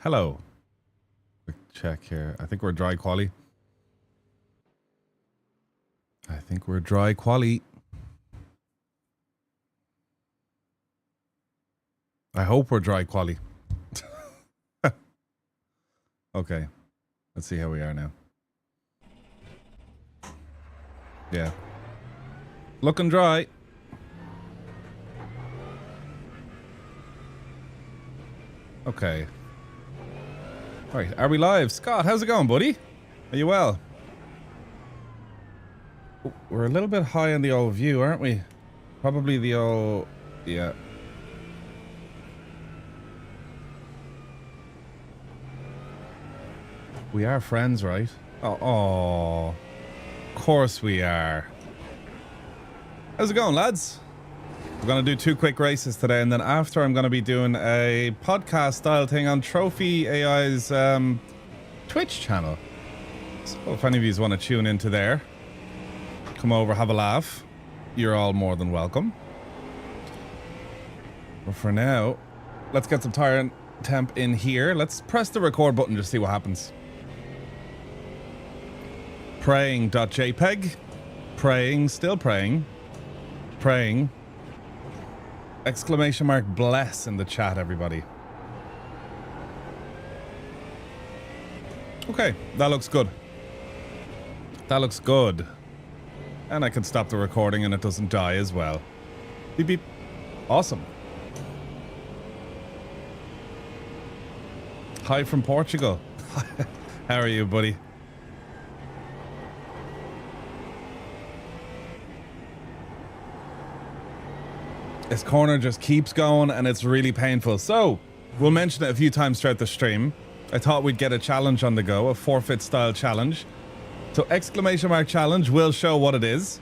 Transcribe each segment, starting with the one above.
Hello. Quick check here. I think we're dry quali. I think we're dry quali. I hope we're dry quali. Okay. Let's see how we are now. Yeah. Looking dry. Okay. All right, are we live? Scott, how's it going, buddy? Are you well? Oh, we're a little bit high on the old view, aren't we? Probably the old... Yeah. We are friends, right? Oh, of course we are. How's it going, lads? We're going to do 2 quick races today, and then after I'm going to be doing a podcast-style thing on Trophy AI's Twitch channel. So if any of you want to tune into there, come over, have a laugh. You're all more than welcome. But for now, let's get some tire temp in here. Let's press the record button to see what happens. Praying.jpg. Praying, still praying. Praying. Exclamation mark bless in the chat, everybody. Okay, that looks good. That looks good. And I can stop the recording and it doesn't die as well. Beep beep. Awesome. Hi from Portugal. How are you, buddy? This corner just keeps going and it's really painful. So, we'll mention it a few times throughout the stream. I thought we'd get a challenge on the go, a forfeit style challenge. So, exclamation mark challenge will show what it is.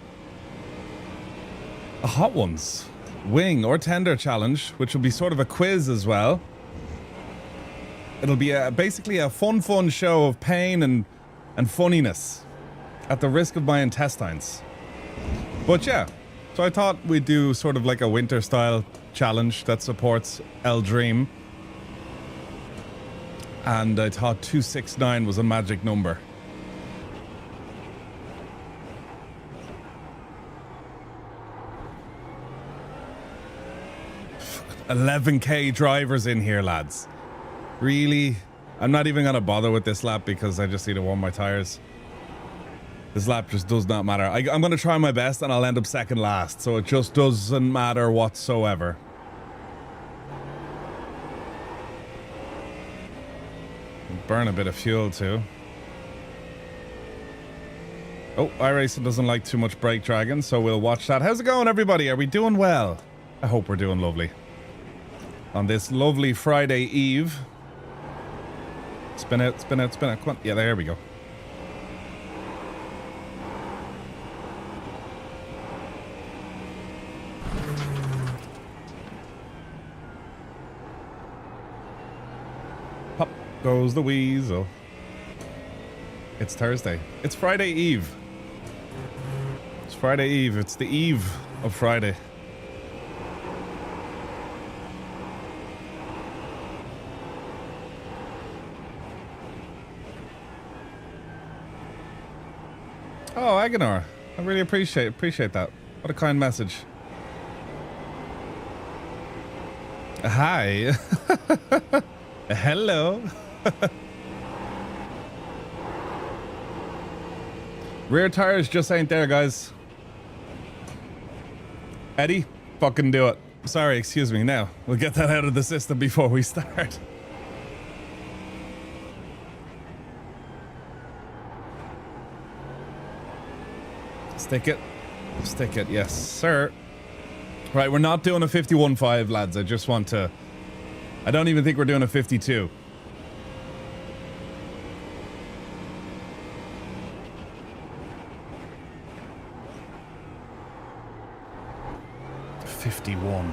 A Hot Ones wing or tender challenge, which will be sort of a quiz as well. It'll be basically a fun show of pain and funniness at the risk of my intestines. But yeah. So I thought we'd do sort of like a winter style challenge that supports El Dream. And I thought 269 was a magic number. $11K drivers in here, lads. Really? I'm not even going to bother with this lap because I just need to warm my tires. This lap just does not matter. I'm going to try my best and I'll end up second last. So it just doesn't matter whatsoever. Burn a bit of fuel too. Oh, iRacing doesn't like too much brake dragging, so we'll watch that. How's it going, everybody? Are we doing well? I hope we're doing lovely. On this lovely Friday Eve. Spin out, spin out, spin out. Come on. Yeah, there we go. Pop goes the weasel. It's Thursday. It's Friday Eve. It's Friday Eve. It's the eve of Friday. Oh, Agonor. I really appreciate that. What a kind message. Hi. Hello. Rear tires just ain't there, guys. Eddie, fucking do it. Sorry, excuse me. Now, we'll get that out of the system before we start. Stick it. Stick it. Yes, sir. Right, we're not doing a 51.5, lads. I just want to... I don't even think we're doing a 52. $51.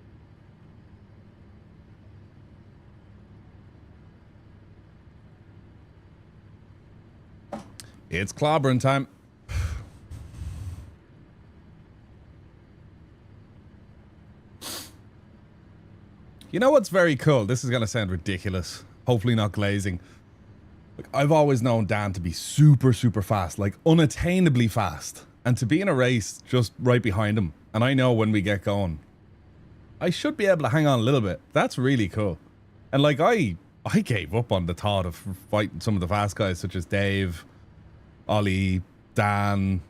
It's clobbering time. You know what's very cool? This is going to sound ridiculous. Hopefully not glazing. Like, I've always known Dan to be super, super fast. Like, unattainably fast. And to be in a race just right behind him. And I know when we get going, I should be able to hang on a little bit. That's really cool. And like, I gave up on the thought of fighting some of the fast guys such as Dave, Ollie, Dan,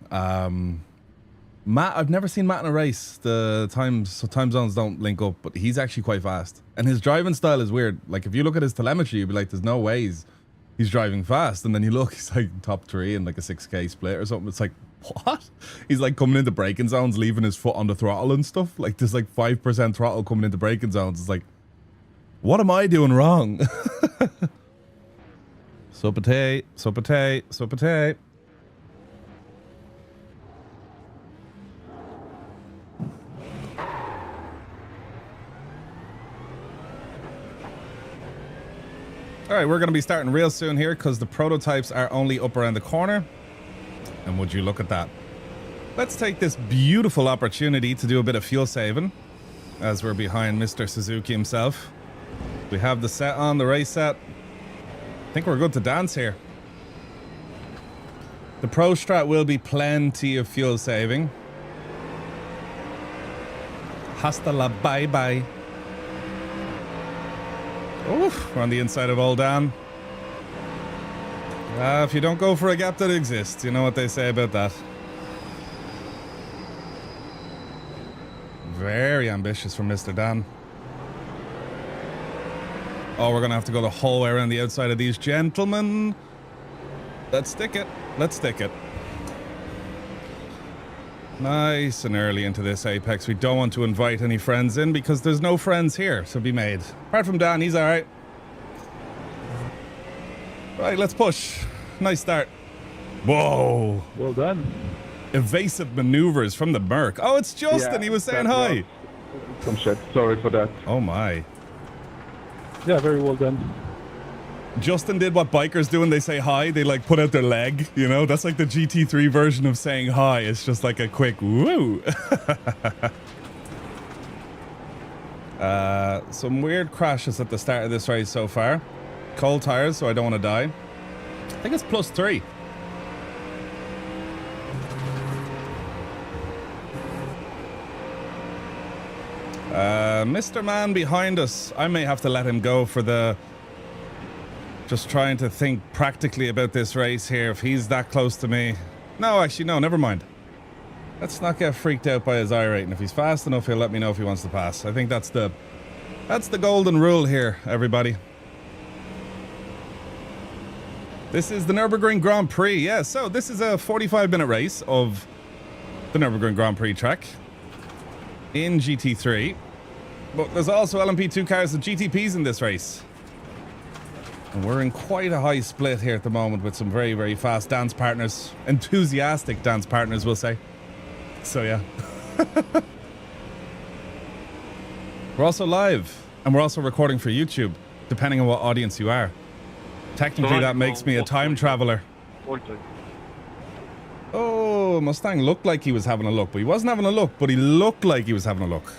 Matt. I've never seen Matt in a race. The time zones don't link up, but he's actually quite fast. And his driving style is weird. Like, if you look at his telemetry, you'd be like, there's no ways he's driving fast. And then you look, he's like top 3 in like a 6K split or something. It's like, what? He's like coming into braking zones, leaving his foot on the throttle and stuff. Like, there's like 5% throttle coming into braking zones. It's like, what am I doing wrong? Sopate, sopate, sopate. All right, we're going to be starting real soon here because the prototypes are only up around the corner. And would you look at that? Let's take this beautiful opportunity to do a bit of fuel saving as we're behind Mr. Suzuki himself. We have the set on, the race set. I think we're good to dance here. The Pro Strat will be plenty of fuel saving. Hasta la bye-bye. Oof, we're on the inside of Old Dan. If you don't go for a gap that exists, you know what they say about that. Very ambitious from Mr. Dan. Oh, we're going to have to go the whole way around the outside of these gentlemen. Let's stick it. Let's stick it. Nice and early into this apex. We don't want to invite any friends in because there's no friends here to be made. Apart from Dan, he's all right. Right, let's push. Nice start. Whoa. Well done. Evasive maneuvers from the Merc. Oh, it's Justin. Yeah, he was saying hi. Some shit. Sorry for that. Oh, my. Yeah, very well done. Justin did what bikers do when they say hi. They like put out their leg, you know? That's like the GT3 version of saying hi. It's just like a quick woo. Some weird crashes at the start of this race so far. Cold tires, so I don't want to die. I think it's +3. Mr. Man behind us. I may have to let him go for the... Just trying to think practically about this race here. If he's that close to me... No, actually, no, never mind. Let's not get freaked out by his iRating. If he's fast enough, he'll let me know if he wants to pass. I think that's the golden rule here, everybody. This is the Nürburgring Grand Prix. Yeah, so this is a 45-minute race of the Nürburgring Grand Prix track in GT3. But there's also LMP2 cars and GTPs in this race. And we're in quite a high split here at the moment with some very, very fast dance partners. Enthusiastic dance partners, we'll say. So, yeah. We're also live. And we're also recording for YouTube, depending on what audience you are. Technically, that makes me a time traveler. Oh, Mustang looked like he was having a look, but he wasn't having a look, but he looked like he was having a look.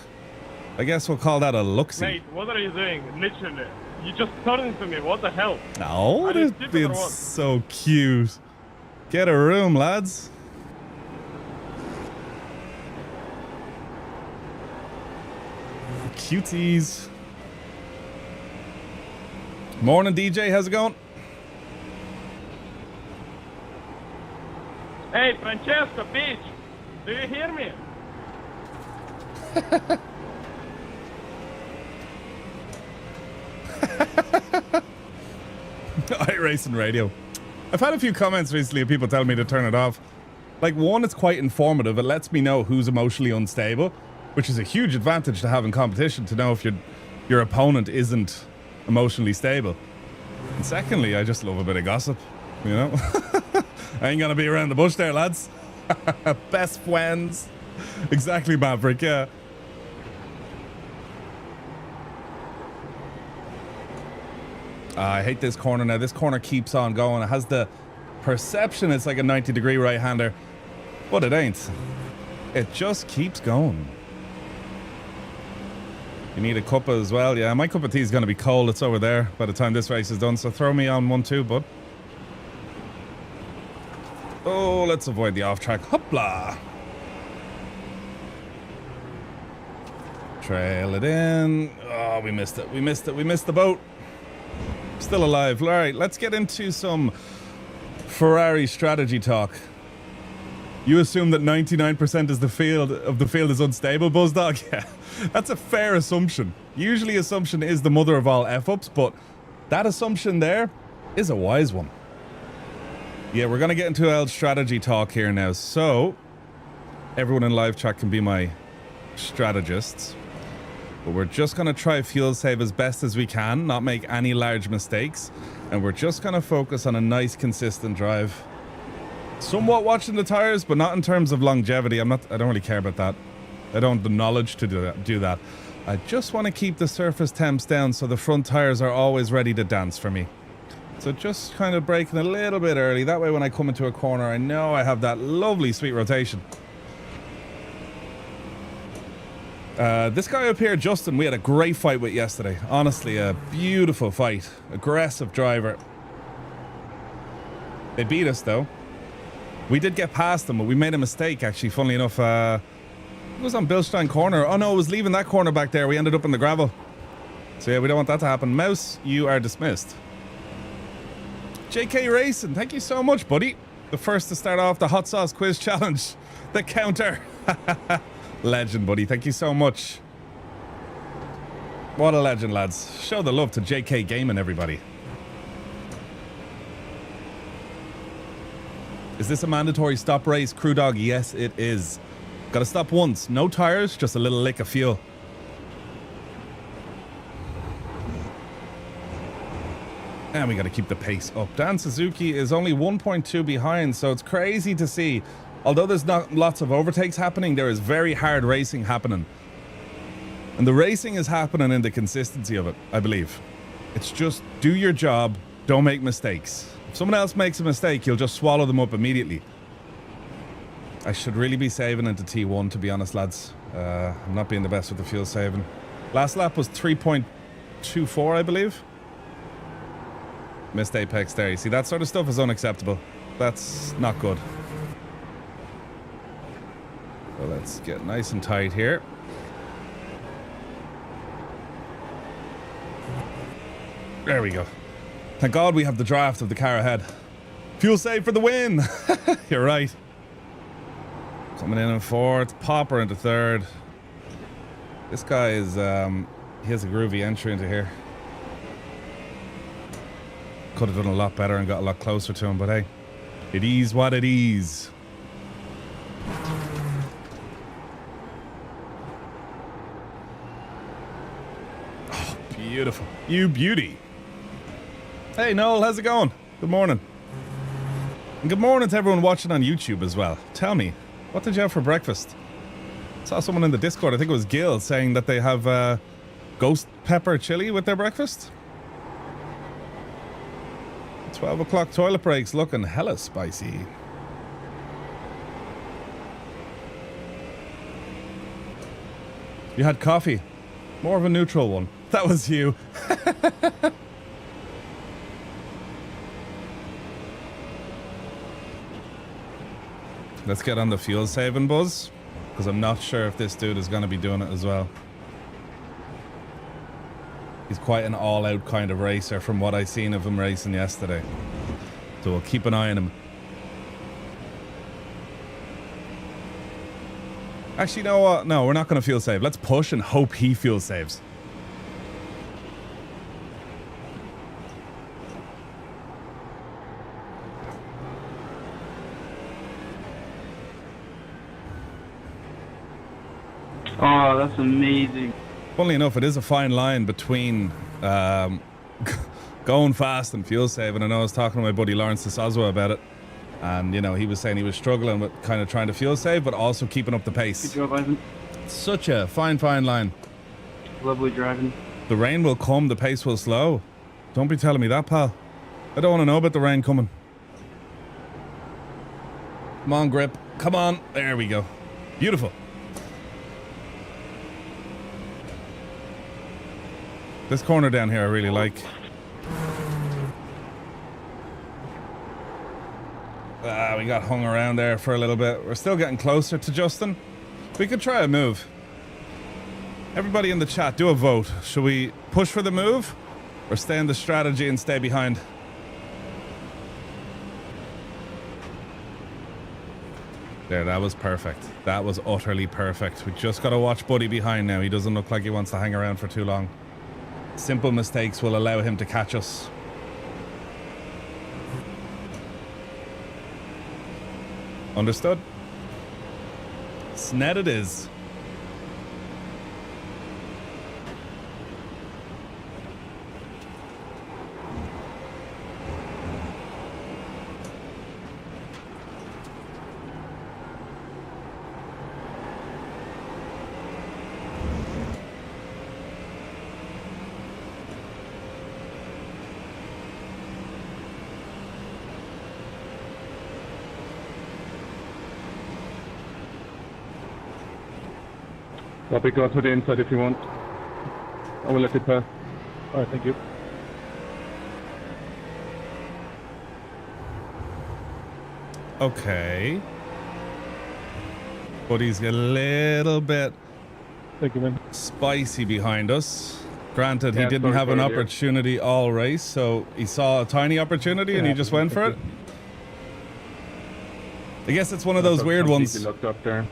I guess we'll call that a look-see. Mate, what are you doing? Literally. You just turned into me. What the hell? Oh, this being so cute. Get a room, lads. Cuties. Morning, DJ. How's it going? Hey, Francesco, bitch. Do you hear me? iRacing radio. I've had a few comments recently of people telling me to turn it off. Like, one, it's quite informative. It lets me know who's emotionally unstable, which is a huge advantage to have in competition, to know if your opponent isn't emotionally stable. And secondly, I just love a bit of gossip, you know? I ain't gonna be around the bush there, lads. Best friends. Exactly, Maverick, yeah. I hate this corner now. This corner keeps on going. It has the perception it's like a 90-degree right-hander, but it ain't. It just keeps going. You need a cuppa as well. Yeah, my cup of tea is going to be cold. It's over there by the time this race is done, so throw me on one too, bud. Oh, let's avoid the off-track. Hoopla! Trail it in. Oh, we missed it. We missed it. We missed the boat. Still alive. All right, let's get into some Ferrari strategy talk. You assume that 99% of the field is unstable, Buzzdog? Yeah, that's a fair assumption. Usually assumption is the mother of all F-ups, but that assumption there is a wise one. Yeah, we're going to get into our strategy talk here now. So, everyone in live chat can be my strategists. But we're just going to try fuel save as best as we can, not make any large mistakes. And we're just going to focus on a nice, consistent drive. Somewhat watching the tires, but not in terms of longevity. I don't really care about that. I don't have the knowledge to do that. I just want to keep the surface temps down so the front tires are always ready to dance for me. So just kind of braking a little bit early. That way when I come into a corner, I know I have that lovely sweet rotation. This guy up here, Justin, we had a great fight with yesterday. Honestly, a beautiful fight. Aggressive driver. They beat us though. We did get past them, but we made a mistake actually, funnily enough. It was on Bilstein corner. Oh no, it was leaving that corner back there. We ended up in the gravel. So yeah, we don't want that to happen. Mouse, you are dismissed. JK Racing, thank you so much, buddy. The first to start off the hot sauce quiz challenge. The counter. Legend, buddy. Thank you so much. What a legend, lads. Show the love to JK Gaming, everybody. Is this a mandatory stop race, Crew Dog? Yes, it is. Gotta stop once. No tires, just a little lick of fuel. And we gotta keep the pace up. Dan Suzuki is only 1.2 behind, so it's crazy to see. Although there's not lots of overtakes happening, there is very hard racing happening. And the racing is happening in the consistency of it, I believe. It's just do your job, don't make mistakes. If someone else makes a mistake, you'll just swallow them up immediately. I should really be saving into T1, to be honest, lads. I'm not being the best with the fuel saving. Last lap was 3.24, I believe. Missed apex there. You see, that sort of stuff is unacceptable. That's not good. So let's get nice and tight here. There we go. Thank God we have the draft of the car ahead. Fuel save for the win. You're right. Coming in fourth. Popper into third. This guy is, he has a groovy entry into here. Could have done a lot better and got a lot closer to him, but hey, it is what it is. Oh, beautiful. You beauty. Hey, Noel, how's it going? Good morning. And good morning to everyone watching on YouTube as well. Tell me, what did you have for breakfast? I saw someone in the Discord, I think it was Gil, saying that they have ghost pepper chili with their breakfast. 12 o'clock toilet breaks looking hella spicy. You had coffee. More of a neutral one. That was you. Let's get on the fuel saving buzz, because I'm not sure if this dude is going to be doing it as well. He's quite an all-out kind of racer from what I seen of him racing yesterday. So we'll keep an eye on him. Actually, you know what? No, we're not going to fuel save. Let's push and hope he fuel saves. Oh, that's amazing. Funnily enough, it is a fine line between going fast and fuel saving. I know I was talking to my buddy Lawrence Soswa about it. And, you know, he was saying he was struggling with kind of trying to fuel save, but also keeping up the pace. Good job, Ivan. Such a fine line. Lovely driving. The rain will come, the pace will slow. Don't be telling me that, pal. I don't want to know about the rain coming. Come on, grip. Come on. There we go. Beautiful. This corner down here I really like. We got hung around there for a little bit. We're still getting closer to Justin. We could try a move. Everybody in the chat, do a vote. Should we push for the move or stay in the strategy and stay behind? There, that was perfect. That was utterly perfect. We just got to watch Buddy behind now. He doesn't look like he wants to hang around for too long. Simple mistakes will allow him to catch us. Understood? Snet it is. Copy, go to the inside if you want. I will let it pass. Alright, thank you. Okay. Buddy's a little bit Thank you, man. spicy behind us. Granted, he Yeah, didn't sorry have for an earlier. opportunity all race, so he saw a tiny opportunity and he just went for it. I guess it's one of those weird ones Locked up there.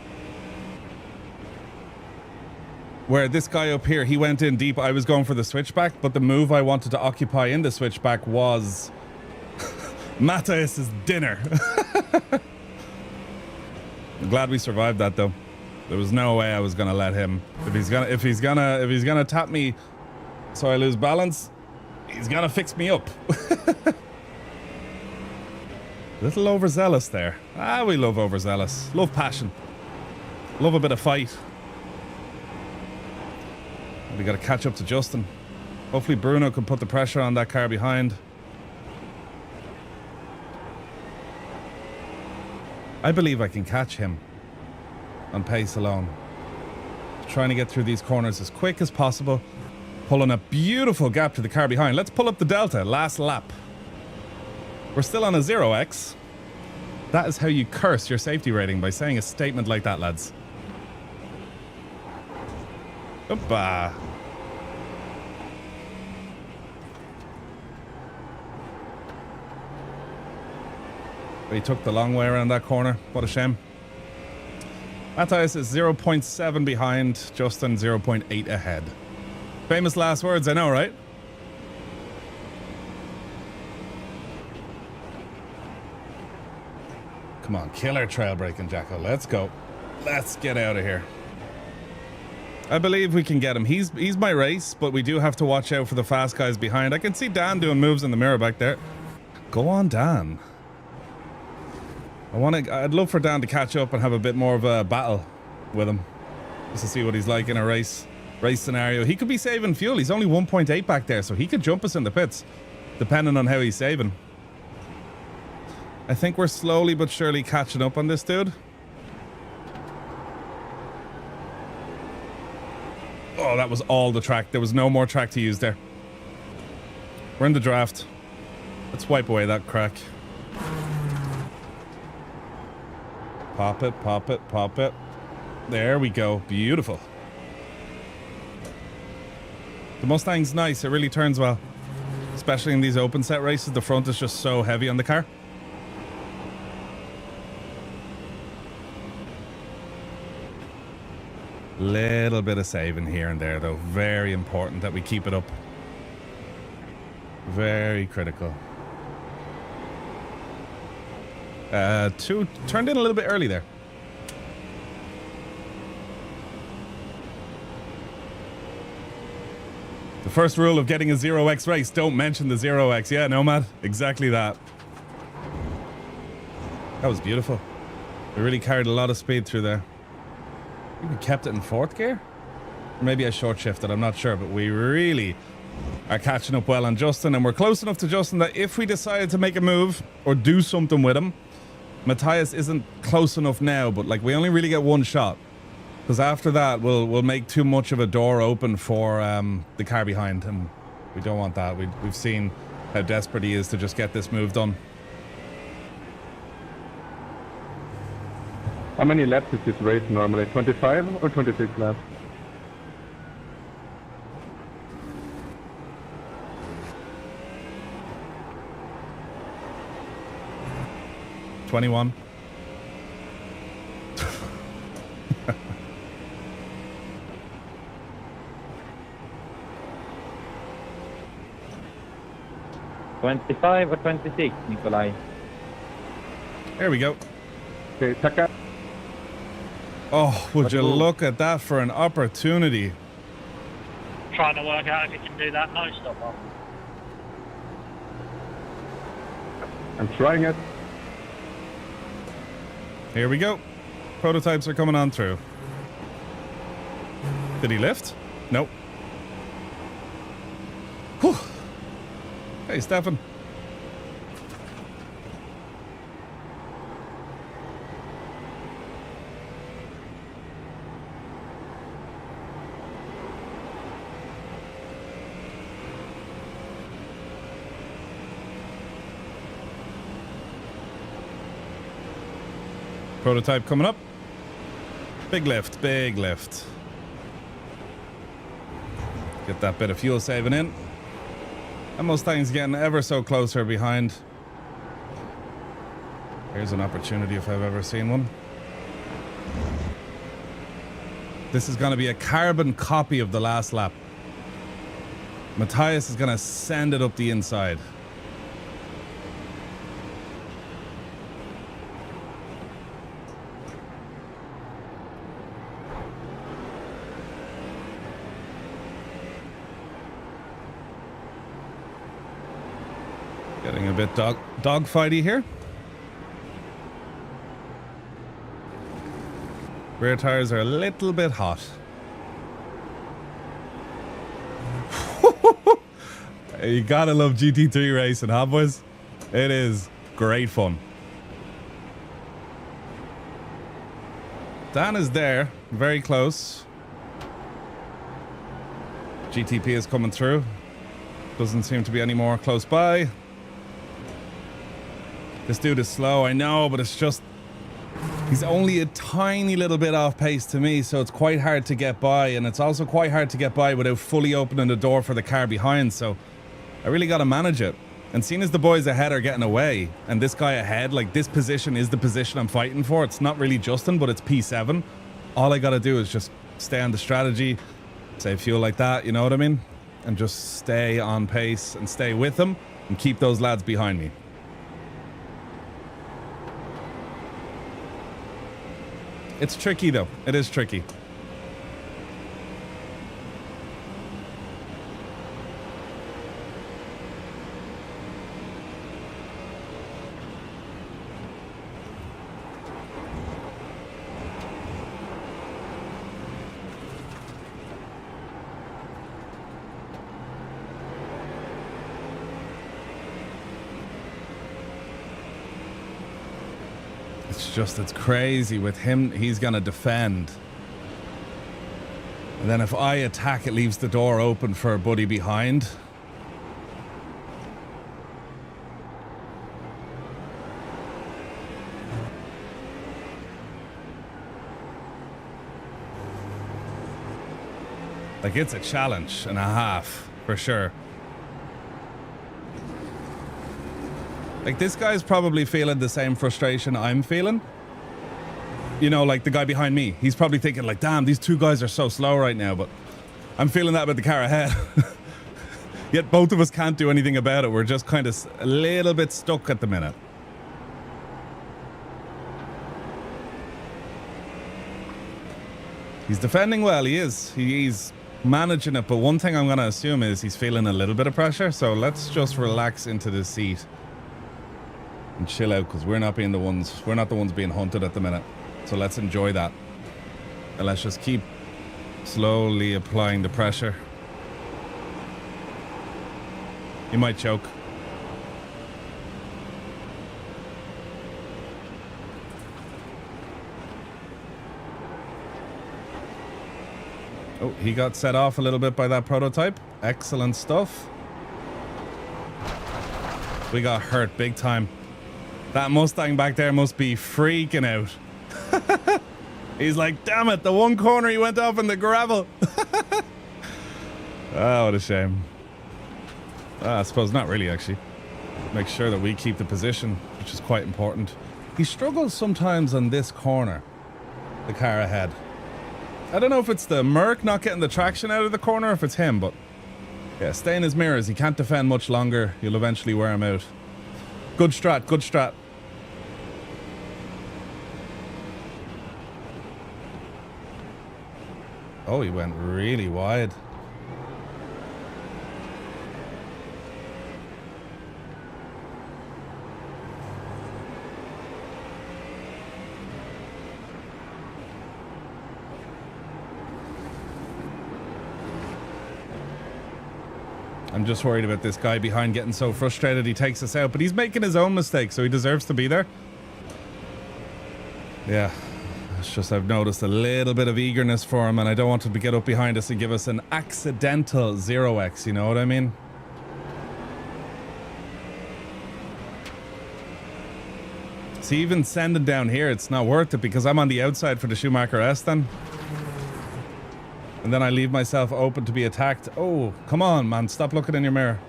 where this guy up here, he went in deep. I was going for the switchback, but the move I wanted to occupy in the switchback was Matthias's dinner. I'm glad we survived that though. There was no way I was gonna let him. If he's gonna tap me so I lose balance, he's gonna fix me up. Little overzealous there. Ah, we love overzealous. Love passion. Love a bit of fight. We gotta catch up to Justin. Hopefully Bruno can put the pressure on that car behind. I believe I can catch him on pace alone. Trying to get through these corners as quick as possible. Pulling a beautiful gap to the car behind. Let's pull up the Delta. Last lap. We're still on a 0x. That is how you curse your safety rating, by saying a statement like that, lads. Opa. He took the long way around that corner. What a shame. Matthias is 0.7 behind. Justin 0.8 ahead. Famous last words, I know, right? Come on, killer trail braking, Jacko. Let's go. Let's get out of here. I believe we can get him. He's my race, but we do have to watch out for the fast guys behind. I can see Dan doing moves in the mirror back there. Go on, Dan. I'd love for Dan to catch up and have a bit more of a battle with him, just to see what he's like in a race scenario. He could be saving fuel. He's only 1.8 back there, so he could jump us in the pits, depending on how he's saving. I think we're slowly but surely catching up on this dude. Oh, that was all the track. There was no more track to use there. We're in the draft. Let's wipe away that crack. Pop it, pop it, pop it. There we go. Beautiful. The Mustang's nice. It really turns well. Especially in these open set races. The front is just so heavy on the car. Little bit of saving here and there, though. Very important that we keep it up. Very critical. Turned in a little bit early there. The first rule of getting a 0x race, don't mention the 0x. Yeah, Nomad, exactly that. That was beautiful. We really carried a lot of speed through there. I think we kept it in fourth gear. Or maybe I short shifted, I'm not sure, but we really are catching up well on Justin, and we're close enough to Justin that if we decided to make a move or do something with him, Matthias isn't close enough now, but like we only really get one shot. Because after that, we'll make too much of a door open for the car behind, and we don't want that. We've seen how desperate he is to just get this move done. How many laps is this race normally? 25 or 26 laps? $21. $25 or $26, Nikolai? There we go. Okay, Taka. Oh, would you look at that for an opportunity? Trying to work out if you can do that no stop off. I'm trying it. Here we go. Prototypes are coming on through. Did he lift? Nope. Whew. Hey, Stefan. Prototype coming up. Big lift, big lift. Get that bit of fuel saving in. And Mustang's getting ever so closer behind. Here's an opportunity if I've ever seen one. This is going to be a carbon copy of the last lap. Matthias is going to send it up the inside. Getting a bit dogfighty here. Rear tires are a little bit hot. You gotta love GT3 racing, huh, boys? It is great fun. Dan is there, very close. GTP is coming through. Doesn't seem to be any more close by. This dude is slow, I know, but it's just... He's only a tiny little bit off pace to me, so it's quite hard to get by, and it's also quite hard to get by without fully opening the door for the car behind, so I really got to manage it. And seeing as the boys ahead are getting away, and this guy ahead, like this position is the position I'm fighting for. It's not really Justin, but it's P7. All I got to do is just stay on the strategy, save fuel like that, you know what I mean? And just stay on pace and stay with them and keep those lads behind me. It's tricky though. It is tricky. It's crazy with him. He's gonna defend, and then if I attack, it leaves the door open for a buddy behind. Like, it's a challenge and a half for sure. Like, this guy's probably feeling the same frustration I'm feeling. You know, like the guy behind me. He's probably thinking like, damn, these two guys are so slow right now, but I'm feeling that about the car ahead. Yet both of us can't do anything about it. We're just kind of a little bit stuck at the minute. He's defending well, he is. He's managing it, but one thing I'm going to assume is he's feeling a little bit of pressure, so let's just relax into the seat and chill out, because we're not the ones being hunted at the minute. So let's enjoy that. And let's just keep slowly applying the pressure. He might choke. Oh, he got set off a little bit by that prototype. Excellent stuff. We got hurt big time. That Mustang back there must be freaking out. He's like, damn it, the one corner he went off in the gravel. Oh, what a shame. I suppose not really, actually. Make sure that we keep the position, which is quite important. He struggles sometimes on this corner, the car ahead. I don't know if it's the Merc not getting the traction out of the corner or if it's him, but yeah, stay in his mirrors. He can't defend much longer. You'll eventually wear him out. Good strat, good strat. Oh, he went really wide. I'm just worried about this guy behind getting so frustrated he takes us out, but he's making his own mistake, so he deserves to be there. Yeah, it's just I've noticed a little bit of eagerness for him, and I don't want him to get up behind us and give us an accidental 0x, you know what I mean? See, even sending down here, it's not worth it because I'm on the outside for the Schumacher S then. And then I leave myself open to be attacked. Oh, come on, man. Stop looking in your mirror.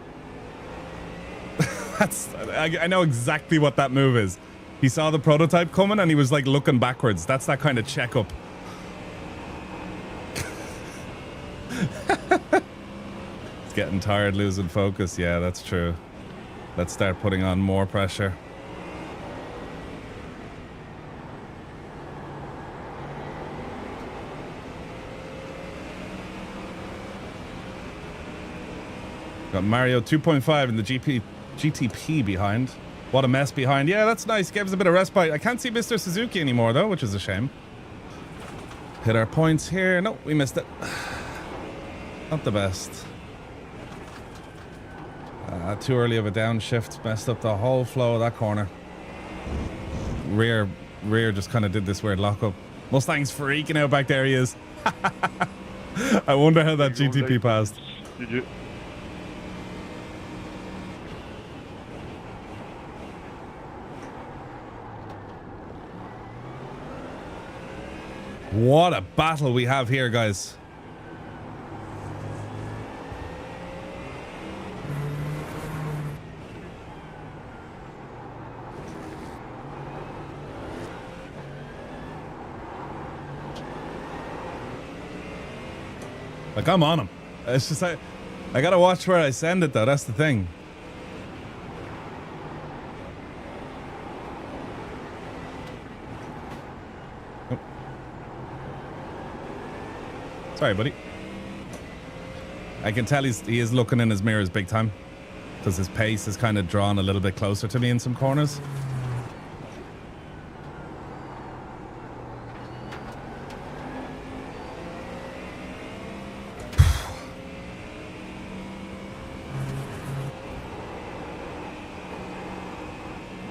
I know exactly what that move is. He saw the prototype coming and he was like looking backwards. That's that kind of checkup. It's getting tired losing focus. Yeah, that's true. Let's start putting on more pressure. Got Mario 2.5 in the GTP behind. What a mess behind. Yeah, that's nice. Gave us a bit of respite. I can't see Mr. Suzuki anymore, though, which is a shame. Hit our points here. Nope, we missed it. Not the best. Too early of a downshift. Messed up the whole flow of that corner. Rear just kind of did this weird lockup. Mustang's freaking out back there. He is. I wonder how that GTP passed. Did you? What a battle we have here, guys. Like, I'm on him. It's just I gotta watch where I send it, though. That's the thing. Sorry, buddy. I can tell he is looking in his mirrors big time because his pace is kind of drawn a little bit closer to me in some corners.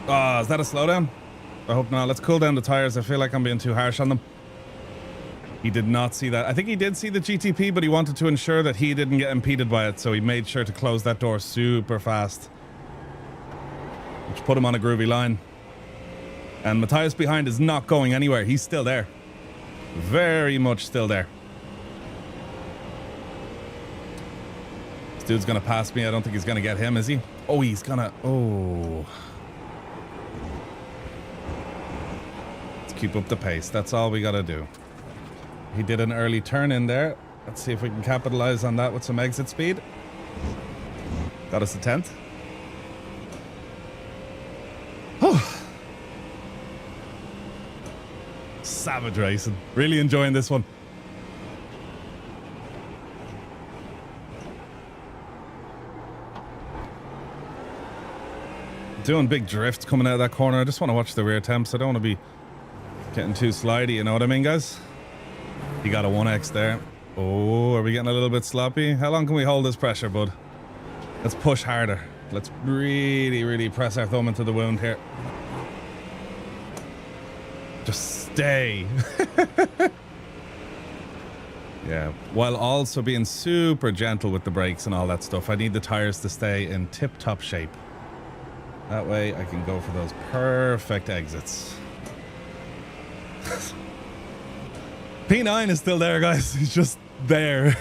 Oh, is that a slowdown? I hope not. Let's cool down the tires. I feel like I'm being too harsh on them. He did not see that. I think he did see the GTP, but he wanted to ensure that he didn't get impeded by it, so he made sure to close that door super fast, which put him on a groovy line. And Matthias behind is not going anywhere. He's still there. Very much still there. This dude's gonna pass me. I don't think he's gonna get him, is he? Oh, he's gonna... Oh. Let's keep up the pace. That's all we gotta do. He did an early turn in there. Let's see if we can capitalize on that with some exit speed. Got us a 10th. Savage racing. Really enjoying this one. Doing big drifts coming out of that corner. I just want to watch the rear temps. I don't want to be getting too slidey, you know what I mean, guys? He got a 1x there. Oh, are we getting a little bit sloppy? How long can we hold this pressure, bud? Let's push harder. Let's really, really press our thumb into the wound here. Just stay. Yeah, while also being super gentle with the brakes and all that stuff. I need the tires to stay in tip-top shape. That way I can go for those perfect exits. P9 is still there, guys. He's just there.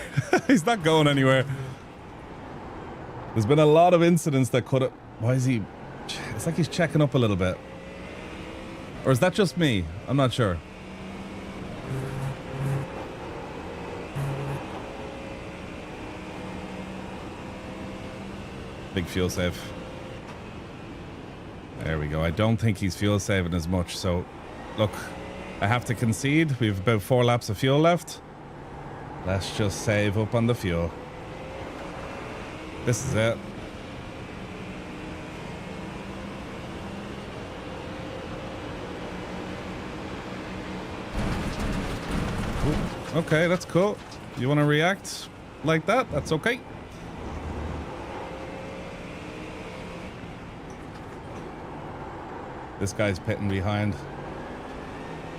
He's not going anywhere. There's been a lot of incidents that could have... Why is he... It's like he's checking up a little bit. Or is that just me? I'm not sure. Big fuel save. There we go. I don't think he's fuel saving as much. So, look, I have to concede. We have about 4 laps of fuel left. Let's just save up on the fuel. This is it. Ooh, okay, that's cool. You want to react like that? That's okay. This guy's pitting behind.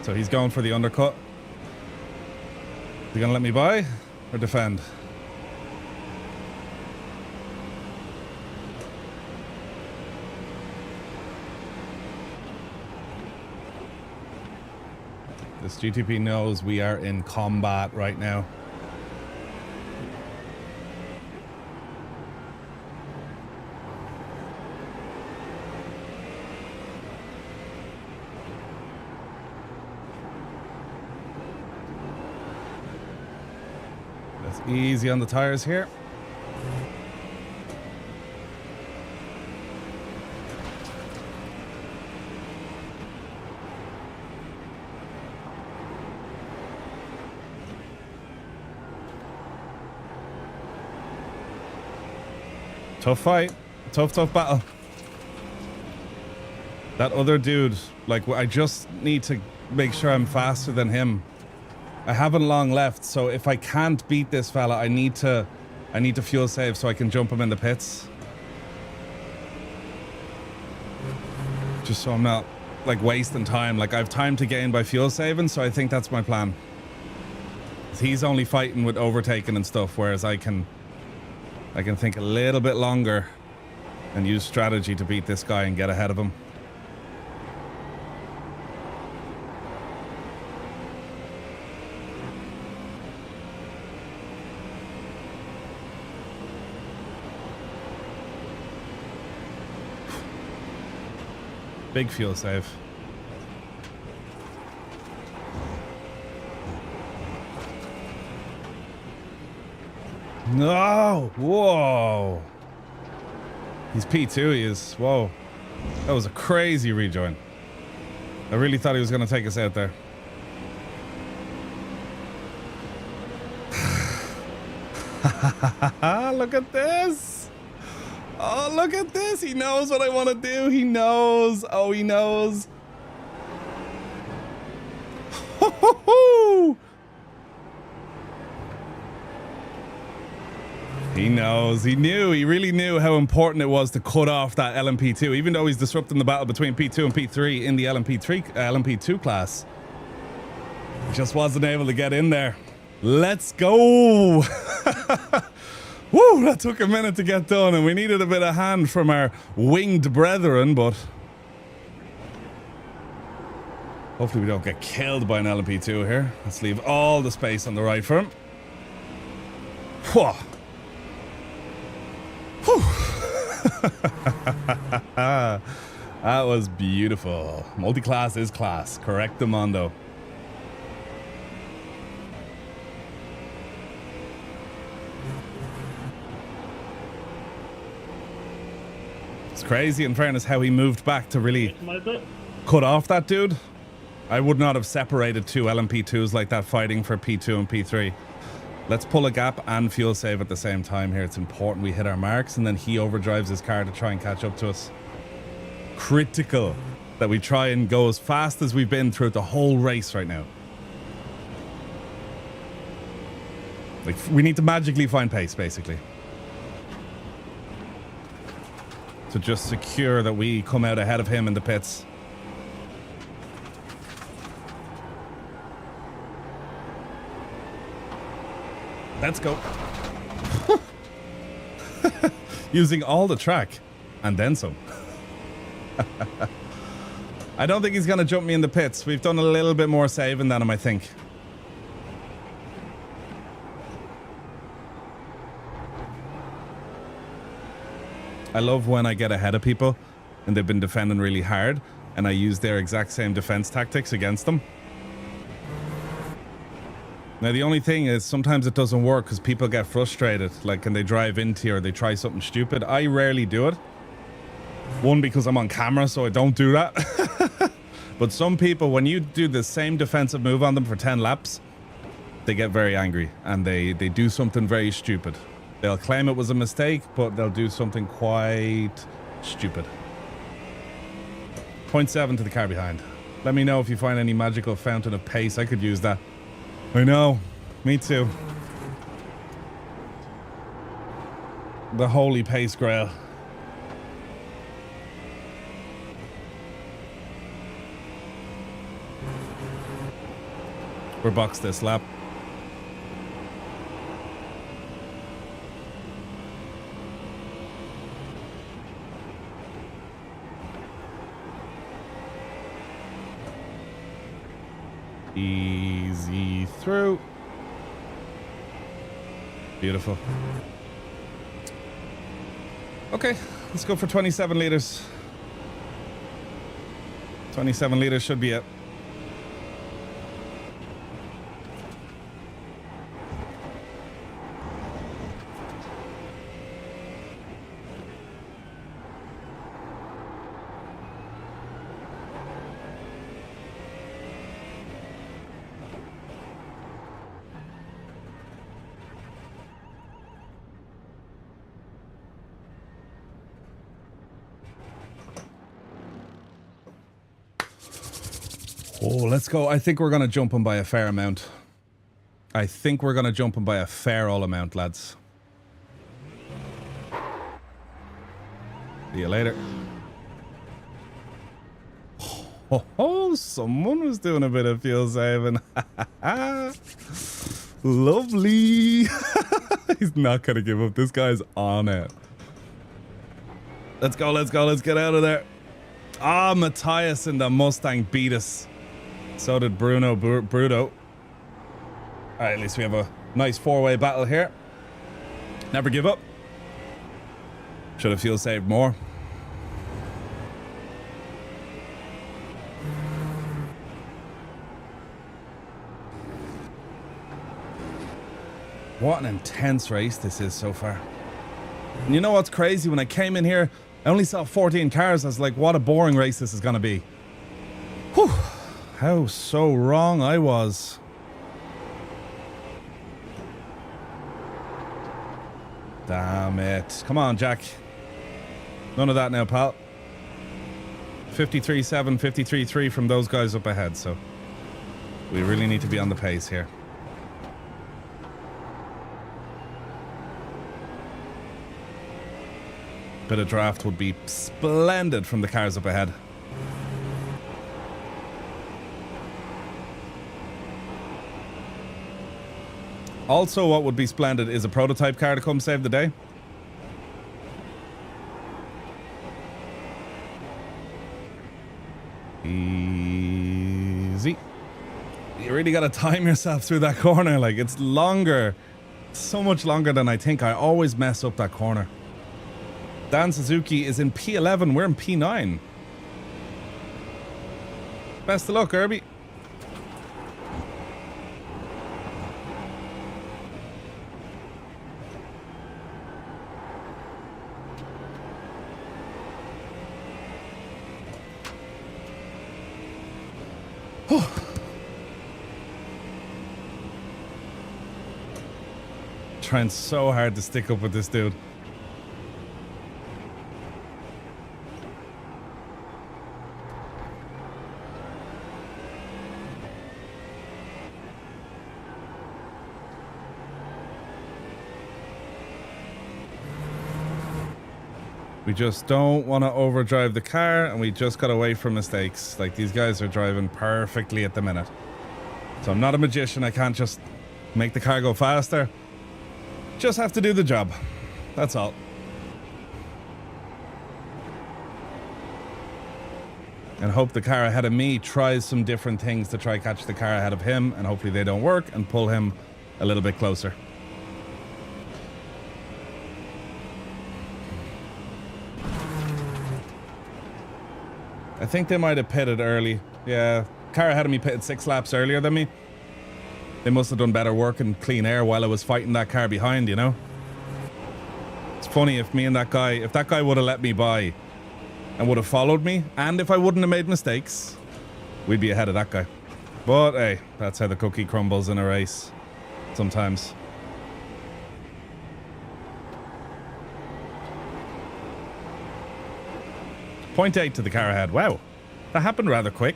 So he's going for the undercut. Is he gonna let me by or defend? This GTP knows we are in combat right now. Easy on the tires here. Tough fight. Tough battle. That other dude, like, I just need to make sure I'm faster than him. I haven't long left, so if I can't beat this fella, I need to fuel save so I can jump him in the pits. Just so I'm not, like, wasting time. Like, I have time to gain by fuel saving, so I think that's my plan. He's only fighting with overtaking and stuff, whereas I can think a little bit longer and use strategy to beat this guy and get ahead of him. Big fuel save. No! Whoa! He's P2, he is. Whoa. That was a crazy rejoin. I really thought he was going to take us out there. Look at this! Oh, look at this. He knows what I want to do. He knows. Oh, he knows. He knows. He knew. He really knew how important it was to cut off that LMP2, even though he's disrupting the battle between P2 and P3 in the LMP2 class. He just wasn't able to get in there. Let's go. Woo, that took a minute to get done, and we needed a bit of hand from our winged brethren, but hopefully we don't get killed by an LMP2 here. Let's leave all the space on the right for him. Whew. Whew. That was beautiful. Multiclass is class. Correctamundo. It's crazy, in fairness, how he moved back to really cut off that dude. I would not have separated two LMP2s like that fighting for P2 and P3. Let's pull a gap and fuel save at the same time here. It's important we hit our marks, and then he overdrives his car to try and catch up to us. Critical that we try and go as fast as we've been throughout the whole race right now. Like, we need to magically find pace, basically, to just secure that we come out ahead of him in the pits. Let's go. Using all the track and then some. I don't think he's going to jump me in the pits. We've done a little bit more saving than him, I think. I love when I get ahead of people and they've been defending really hard and I use their exact same defense tactics against them. Now, the only thing is sometimes it doesn't work because people get frustrated, like, and they drive into you or they try something stupid. I rarely do it. One, because I'm on camera, so I don't do that. But some people, when you do the same defensive move on them for 10 laps, they get very angry and they do something very stupid. They'll claim it was a mistake, but they'll do something quite stupid. 0.7 to the car behind. Let me know if you find any magical fountain of pace. I could use that. I know. Me too. The holy pace grail. We're boxed this lap. Easy through. Beautiful. Okay, let's go for 27 liters. 27 liters should be it. Oh, let's go. I think we're going to jump him by a fair amount. I think we're going to jump him by a fair all amount, lads. See you later. Oh, someone was doing a bit of fuel saving. Lovely. He's not going to give up. This guy's on it. Let's go, let's go. Let's get out of there. Ah, Matthias in the Mustang beat us. So did Bruno. All right, at least we have a nice four-way battle here. Never give up. Should have fuel saved more. What an intense race this is so far. And you know what's crazy? When I came in here, I only saw 14 cars. I was like, what a boring race this is going to be. Whew. How so wrong I was. Damn it. Come on, Jack. None of that now, pal. 53.7, 53.3 from those guys up ahead, so we really need to be on the pace here. Bit of draft would be splendid from the cars up ahead. Also, what would be splendid is a prototype car to come save the day. Easy. You really got to time yourself through that corner. Like, it's longer. So much longer than I think. I always mess up that corner. Dan Suzuki is in P11. We're in P9. Best of luck, Irby. Trying so hard to stick up with this dude. We just don't want to overdrive the car, and we just got away from mistakes. Like, these guys are driving perfectly at the minute. So I'm not a magician. I can't just make the car go faster. Just have to do the job. That's all. And hope the car ahead of me tries some different things to try catch the car ahead of him, and hopefully they don't work and pull him a little bit closer. I think they might have pitted early. Yeah, car ahead of me pitted 6 laps earlier than me. They must have done better work in clean air while I was fighting that car behind, you know? It's funny if me and that guy, if that guy would have let me by and would have followed me, and if I wouldn't have made mistakes, we'd be ahead of that guy. But hey, that's how the cookie crumbles in a race sometimes. Point 8 to the car ahead. Wow, that happened rather quick.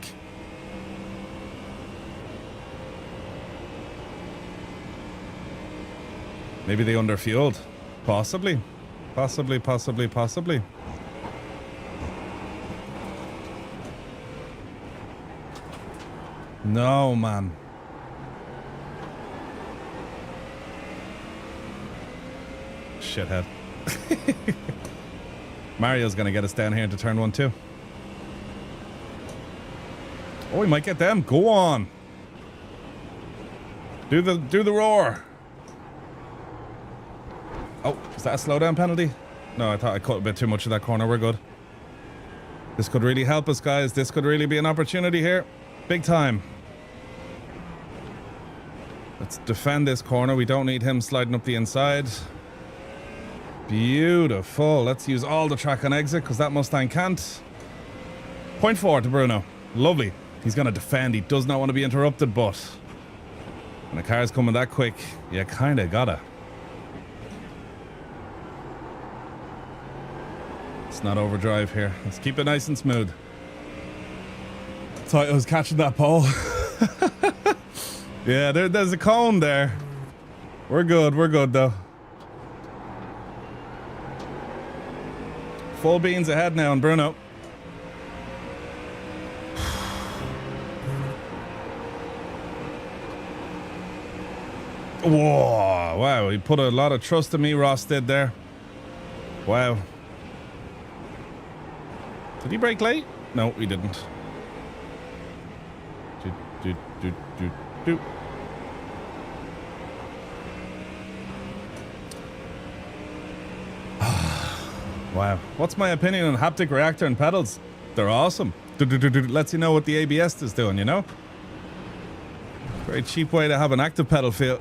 Maybe they underfueled. Possibly. Possibly. No, man. Shithead. Mario's gonna get us down here into turn 1 too. Oh, we might get them. Go on. Do the roar. Oh, is that a slowdown penalty? No, I thought I cut a bit too much of that corner. We're good. This could really help us, guys. This could really be an opportunity here. Big time. Let's defend this corner. We don't need him sliding up the inside. Beautiful. Let's use all the track on exit because that Mustang can't. Point 4 to Bruno. Lovely. He's going to defend. He does not want to be interrupted, but when the car's coming that quick, you kind of gotta. Let's not overdrive here. Let's keep it nice and smooth. Thought I was catching that pole. Yeah, there's a cone there. We're good though. Full beans ahead now on Bruno. Whoa, wow, he put a lot of trust in me, Ross did there. Wow. Did he brake late? No, he didn't. Do. Wow. What's my opinion on haptic reactor and pedals? They're awesome. Lets you know what the ABS is doing, you know? Very cheap way to have an active pedal feel.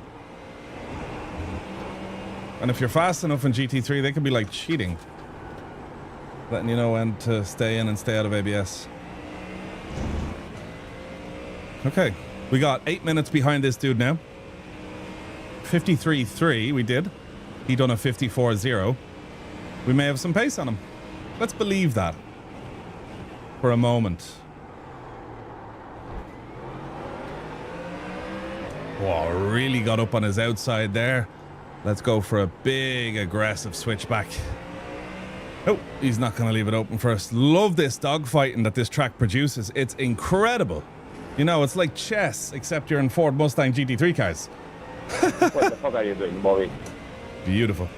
And if you're fast enough in GT3, they can be like cheating. Letting you know when to stay in and stay out of ABS. Okay. We got 8 minutes behind this dude now. 53.3 we did. He done a 54.0. We may have some pace on him. Let's believe that. For a moment. Whoa, really got up on his outside there. Let's go for a big aggressive switchback. Oh, he's not going to leave it open first. Love this dogfighting that this track produces. It's incredible. You know, it's like chess, except you're in Ford Mustang GT3 cars. What the fuck are you doing, Bobby? Beautiful.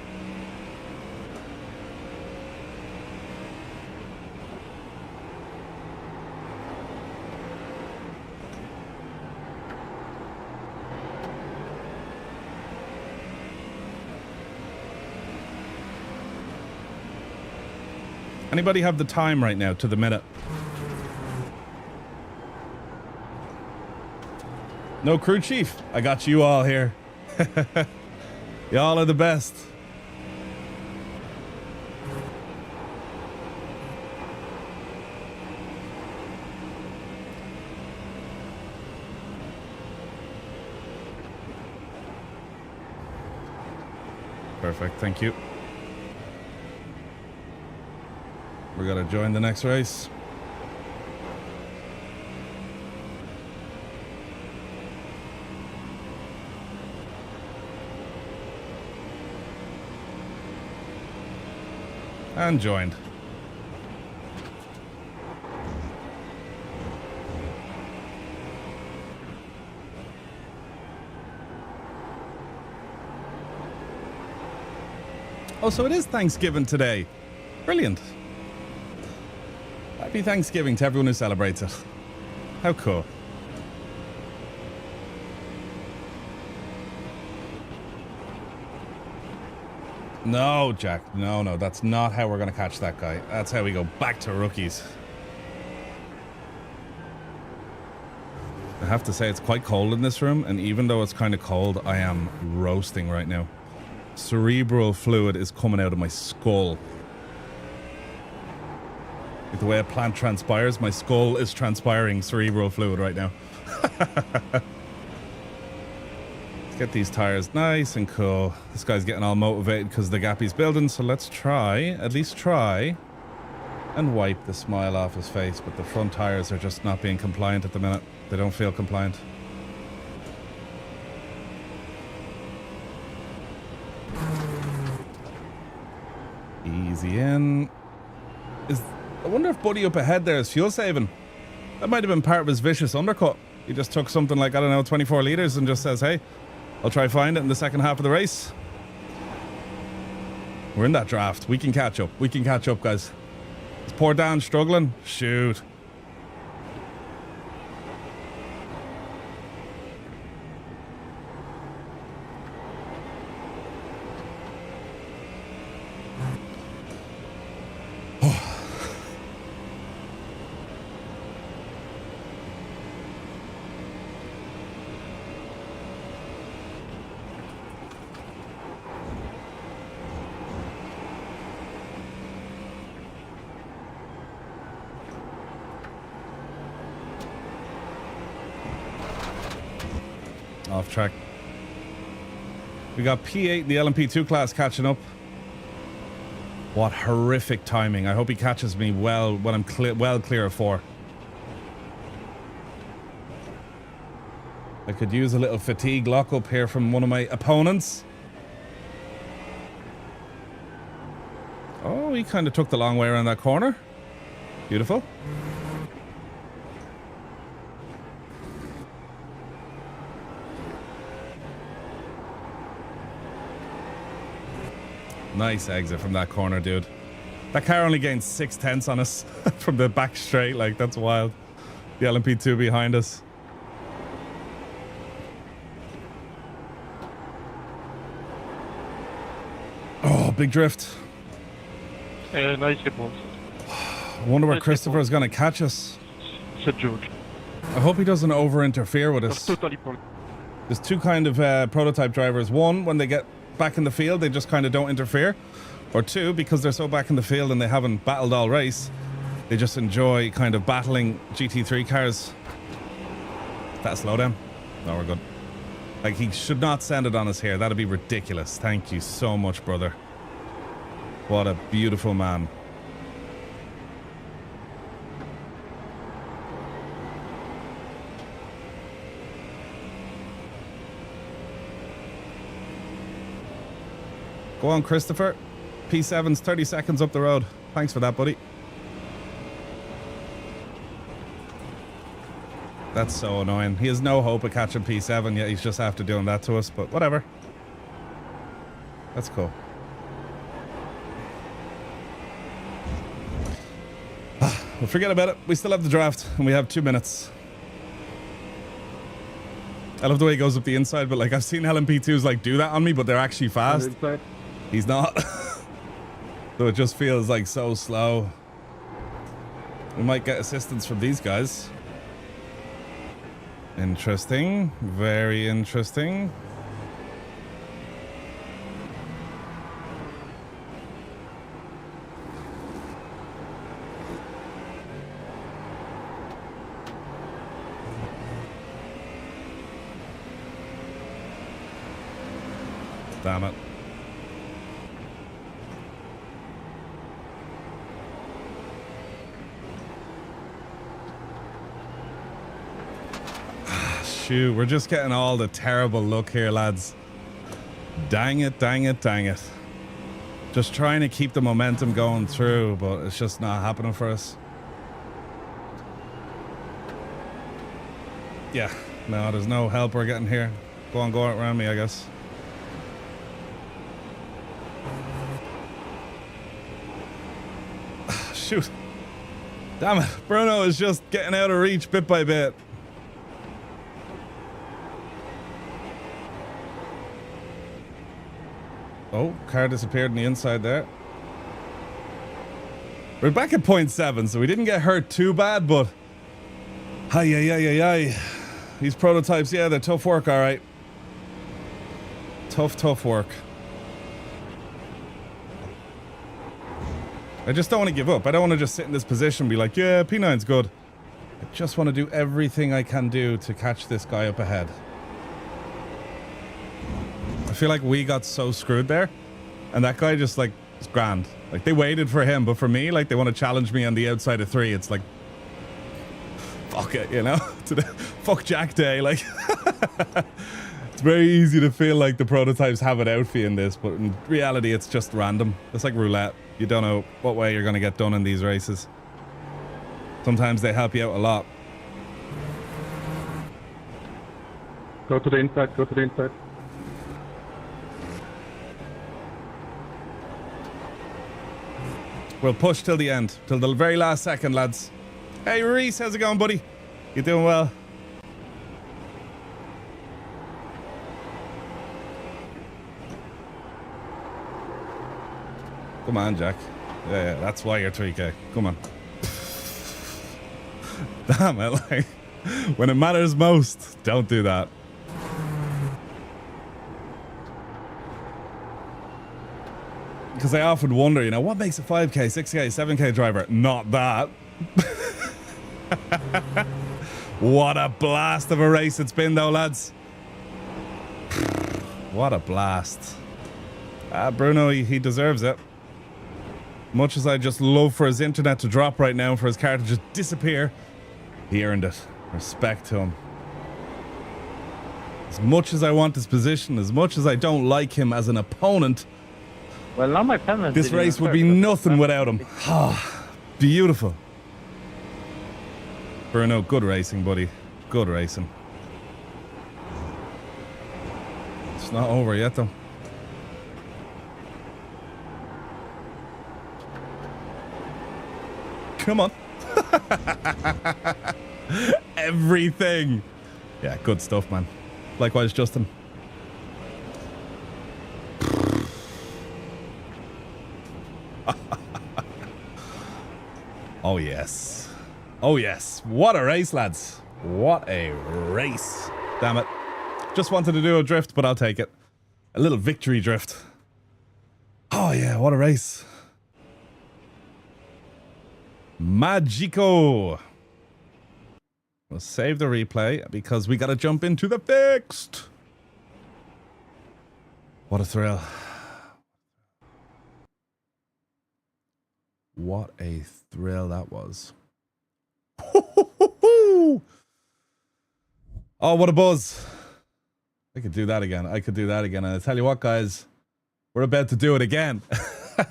Anybody have the time right now to the minute? No crew chief. I got you all here. Y'all are the best. Perfect. Thank you. We're gonna join the next race. And joined. Oh, so it is Thanksgiving today. Brilliant. Happy Thanksgiving to everyone who celebrates it. How cool. No, Jack. No, that's not how we're going to catch that guy. That's how we go back to rookies. I have to say, it's quite cold in this room, and even though it's kind of cold, I am roasting right now. Cerebral fluid is coming out of my skull. Like the way a plant transpires, my skull is transpiring cerebral fluid right now. Let's get these tires nice and cool. This guy's getting all motivated because of the gap he's building, so let's try, at least try, and wipe the smile off his face, but the front tires are just not being compliant at the minute. They don't feel compliant. Easy in. I wonder if Buddy up ahead there is fuel saving. That might have been part of his vicious undercut. He just took something like, I don't know, 24 litres and just says, hey, I'll try find it in the second half of the race. We're in that draft. We can catch up. We can catch up, guys. Is poor Dan struggling? Shoot. Off track. We got P8 in the LMP2 class catching up. What horrific timing. I hope he catches me well when I'm well clear of 4. I could use a little fatigue lock up here from one of my opponents. Oh, he kind of took the long way around that corner. Beautiful. Nice exit from that corner, dude. That car only gained 6/10 on us from the back straight. Like, that's wild. The LMP2 behind us. Oh, big drift. Nice hit once. I wonder where Christopher is going to catch us. Said George. I hope he doesn't over-interfere with us. Totally point. There's two kind of prototype drivers. One, when they get back in the field, they just kind of don't interfere. Or two, because they're so back in the field and they haven't battled all race, they just enjoy kind of battling GT3 cars. That slow down? No, we're good. Like, he should not send it on us here. That'd be ridiculous. Thank you so much, brother. What a beautiful man. Go on, Christopher. P7's 30 seconds up the road. Thanks for that, buddy. That's so annoying. He has no hope of catching P7, yet he's just after doing that to us, but whatever. That's cool. We'll forget about it. We still have the draft, and we have 2 minutes. I love the way he goes up the inside, but like, I've seen LMP2s like do that on me, but they're actually fast. He's not. So it just feels like so slow. We might get assistance from these guys. Interesting. Very interesting. Damn it. Shoot, we're just getting all the terrible luck here, lads. Dang it, dang it, dang it. Just trying to keep the momentum going through, but it's just not happening for us. Yeah, no, there's no help we're getting here. Go on, go around me, I guess. shoot. Damn it. Bruno is just getting out of reach bit by bit. Oh, car disappeared on the inside there. We're back at 0.7, so we didn't get hurt too bad, but... Hi. These prototypes, yeah, they're tough work, alright. Tough work. I just don't want to give up. I don't want to just sit in this position and be like, yeah, P9's good. I just want to do everything I can do to catch this guy up ahead. I feel like we got so screwed there, and that guy just, like, is grand. Like, they waited for him, but for me, like, they want to challenge me on the outside of 3. It's like, fuck it, you know? Fuck Jack Day, like. It's very easy to feel like the prototypes have it out for you in this, but in reality, it's just random. It's like roulette. You don't know what way you're going to get done in these races. Sometimes they help you out a lot. Go to the inside, go to the inside. We'll push till the end, till the very last second, lads. Hey, Reese, how's it going, buddy? You doing well? Come on, Jack. Yeah, that's why you're 3K. Come on. Damn it, like, when it matters most, don't do that. Because I often wonder, you know, what makes a 5K, 6K, 7K driver? Not that. What a blast of a race it's been, though, lads. What a blast. Bruno, he deserves it. Much as I just love for his internet to drop right now and for his car to just disappear, he earned it. Respect to him. As much as I want his position, as much as I don't like him as an opponent, Well, now my penalty. this race would be nothing without him. Ah, beautiful. Bruno, good racing, buddy. Good racing. It's not over yet, though. Come on. Everything. Yeah, good stuff, man. Likewise, Justin. Oh, yes. Oh, yes. What a race, lads. What a race. Damn it. Just wanted to do a drift, but I'll take it. A little victory drift. Oh, yeah. What a race. Magico. We'll save the replay because we got to jump into the fixed. What a thrill. What a thrill that was. Oh, what a buzz. I could do that again. I could do that again. And I tell you what, guys, we're about to do it again.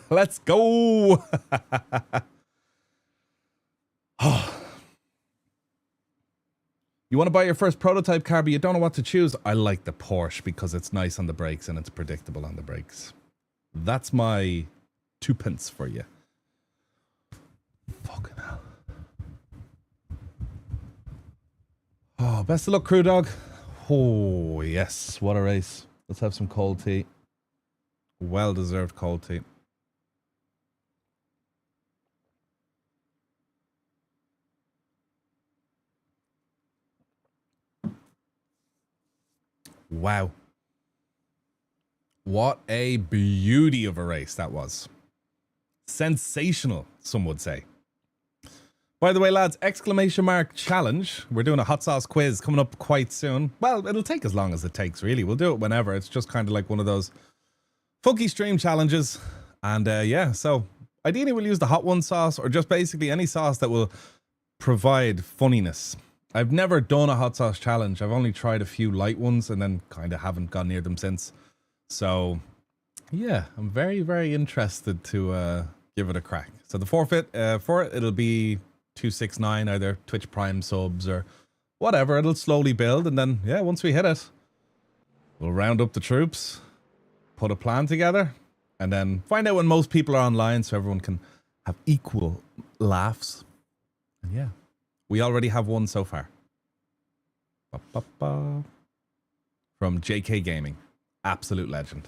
Let's go. You want to buy your first prototype car, but you don't know what to choose? I like the Porsche because it's nice on the brakes and it's predictable on the brakes. That's my 2 pence for you. Fucking hell. Oh, best of luck, crew dog. Oh, yes. What a race. Let's have some cold tea. Well-deserved cold tea. Wow. What a beauty of a race that was. Sensational, some would say. By the way, lads, exclamation mark challenge. We're doing a hot sauce quiz coming up quite soon. Well, it'll take as long as it takes, really. We'll do it whenever. It's just kind of like one of those funky stream challenges. And yeah, so ideally we'll use the hot one sauce or just basically any sauce that will provide funniness. I've never done a hot sauce challenge. I've only tried a few light ones and then kind of haven't gone near them since. So yeah, I'm very, very interested to give it a crack. So the forfeit for it, it'll be 269, either Twitch Prime subs or whatever. It'll slowly build. And then, yeah, once we hit it, we'll round up the troops, put a plan together, and then find out when most people are online so everyone can have equal laughs. And yeah, we already have one so far. Ba-ba-ba. From JK Gaming. Absolute legend.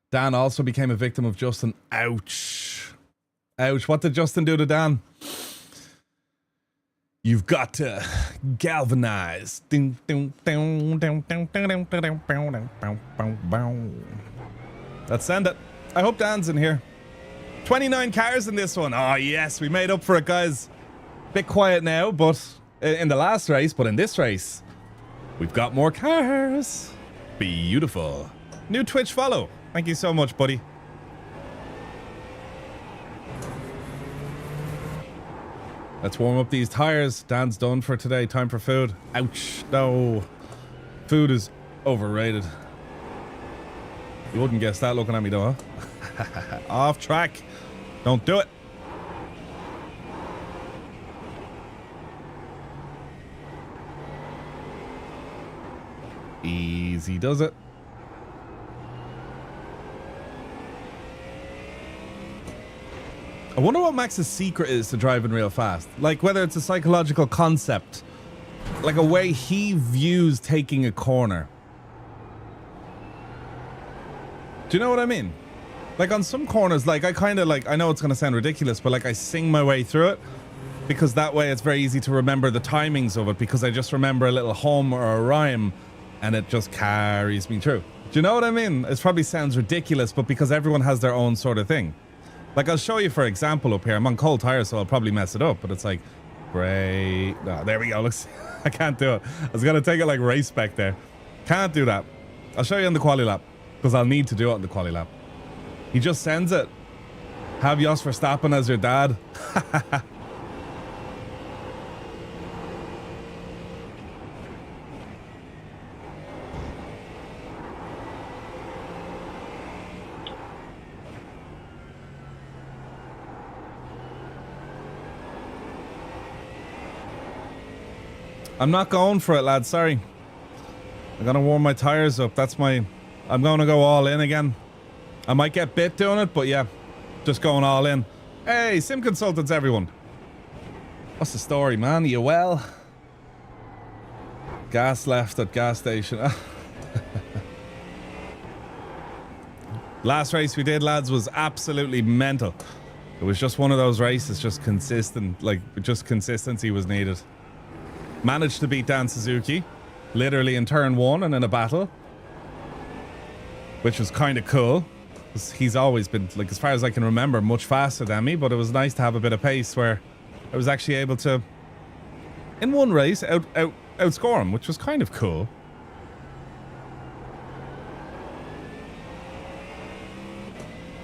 Dan also became a victim of Justin. Ouch. Ouch. What did Justin do to Dan? You've got to galvanize. Let's send it. I hope Dan's in here. 29 cars in this one. Oh, yes. We made up for it, guys. Bit quiet now, but in the last race, but in this race, we've got more cars. Beautiful. New Twitch follow. Thank you so much, buddy. Let's warm up these tires. Dan's done for today. Time for food. Ouch. No. Food is overrated. You wouldn't guess that looking at me though, huh? Off track. Don't do it. Easy does it. I wonder what Max's secret is to driving real fast. Like whether it's a psychological concept, like a way he views taking a corner. Do you know what I mean? Like on some corners, like I kind of like, I know it's going to sound ridiculous, but like I sing my way through it because that way it's very easy to remember the timings of it because I just remember a little hum or a rhyme and it just carries me through. Do you know what I mean? It probably sounds ridiculous, but because everyone has their own sort of thing. Like I'll show you for example up here. I'm on cold tires, so I'll probably mess it up, but it's like, great. No, there we go. Looks, I can't do it. I was going to take it like race spec there. Can't do that. I'll show you on the quali lap because I'll need to do it on the quali lap. He just sends it. Have Jos Verstappen as your dad. I'm not going for it, lads. Sorry. I'm going to warm my tires up. That's my... I'm going to go all in again. I might get bit doing it, but yeah. Just going all in. Hey, Sim Consultants, everyone. What's the story, man? Are you well? Gas left at gas station. Last race we did, lads, was absolutely mental. It was just one of those races, just consistent. Like, just consistency was needed. Managed to beat Dan Suzuki, literally in turn one and in a battle, which was kind of cool. He's always been, like, as far as I can remember, much faster than me, but it was nice to have a bit of pace where I was actually able to, in one race, outscore him, which was kind of cool.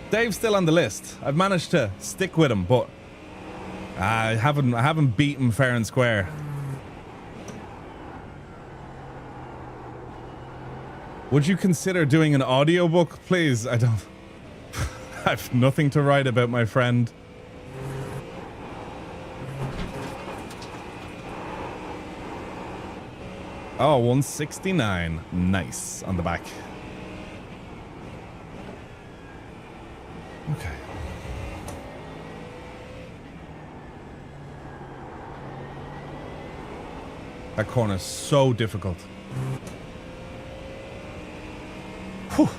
Dave's still on the list. I've managed to stick with him, but I haven't beaten fair and square. Would you consider doing an audiobook, please? I don't... I have nothing to write about, my friend. Oh, 169. Nice. On the back. Okay. That corner is so difficult. Whew.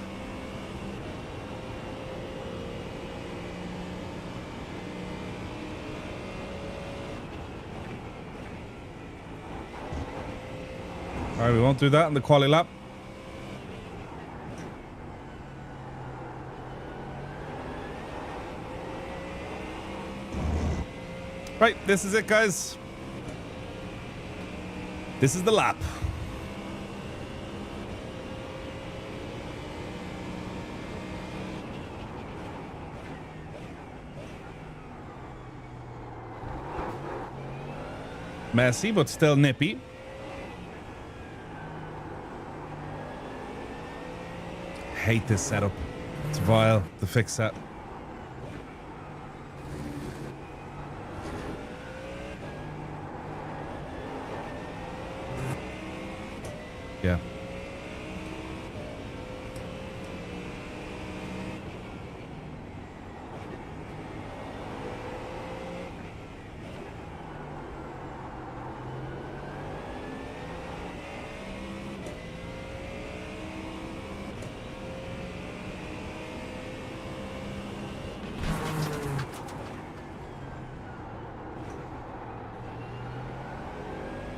All right, we won't do that in the quali lap. Right, this is it, guys. This is the lap. Messy, but still nippy. Hate this setup. It's vile, the fix set. Yeah.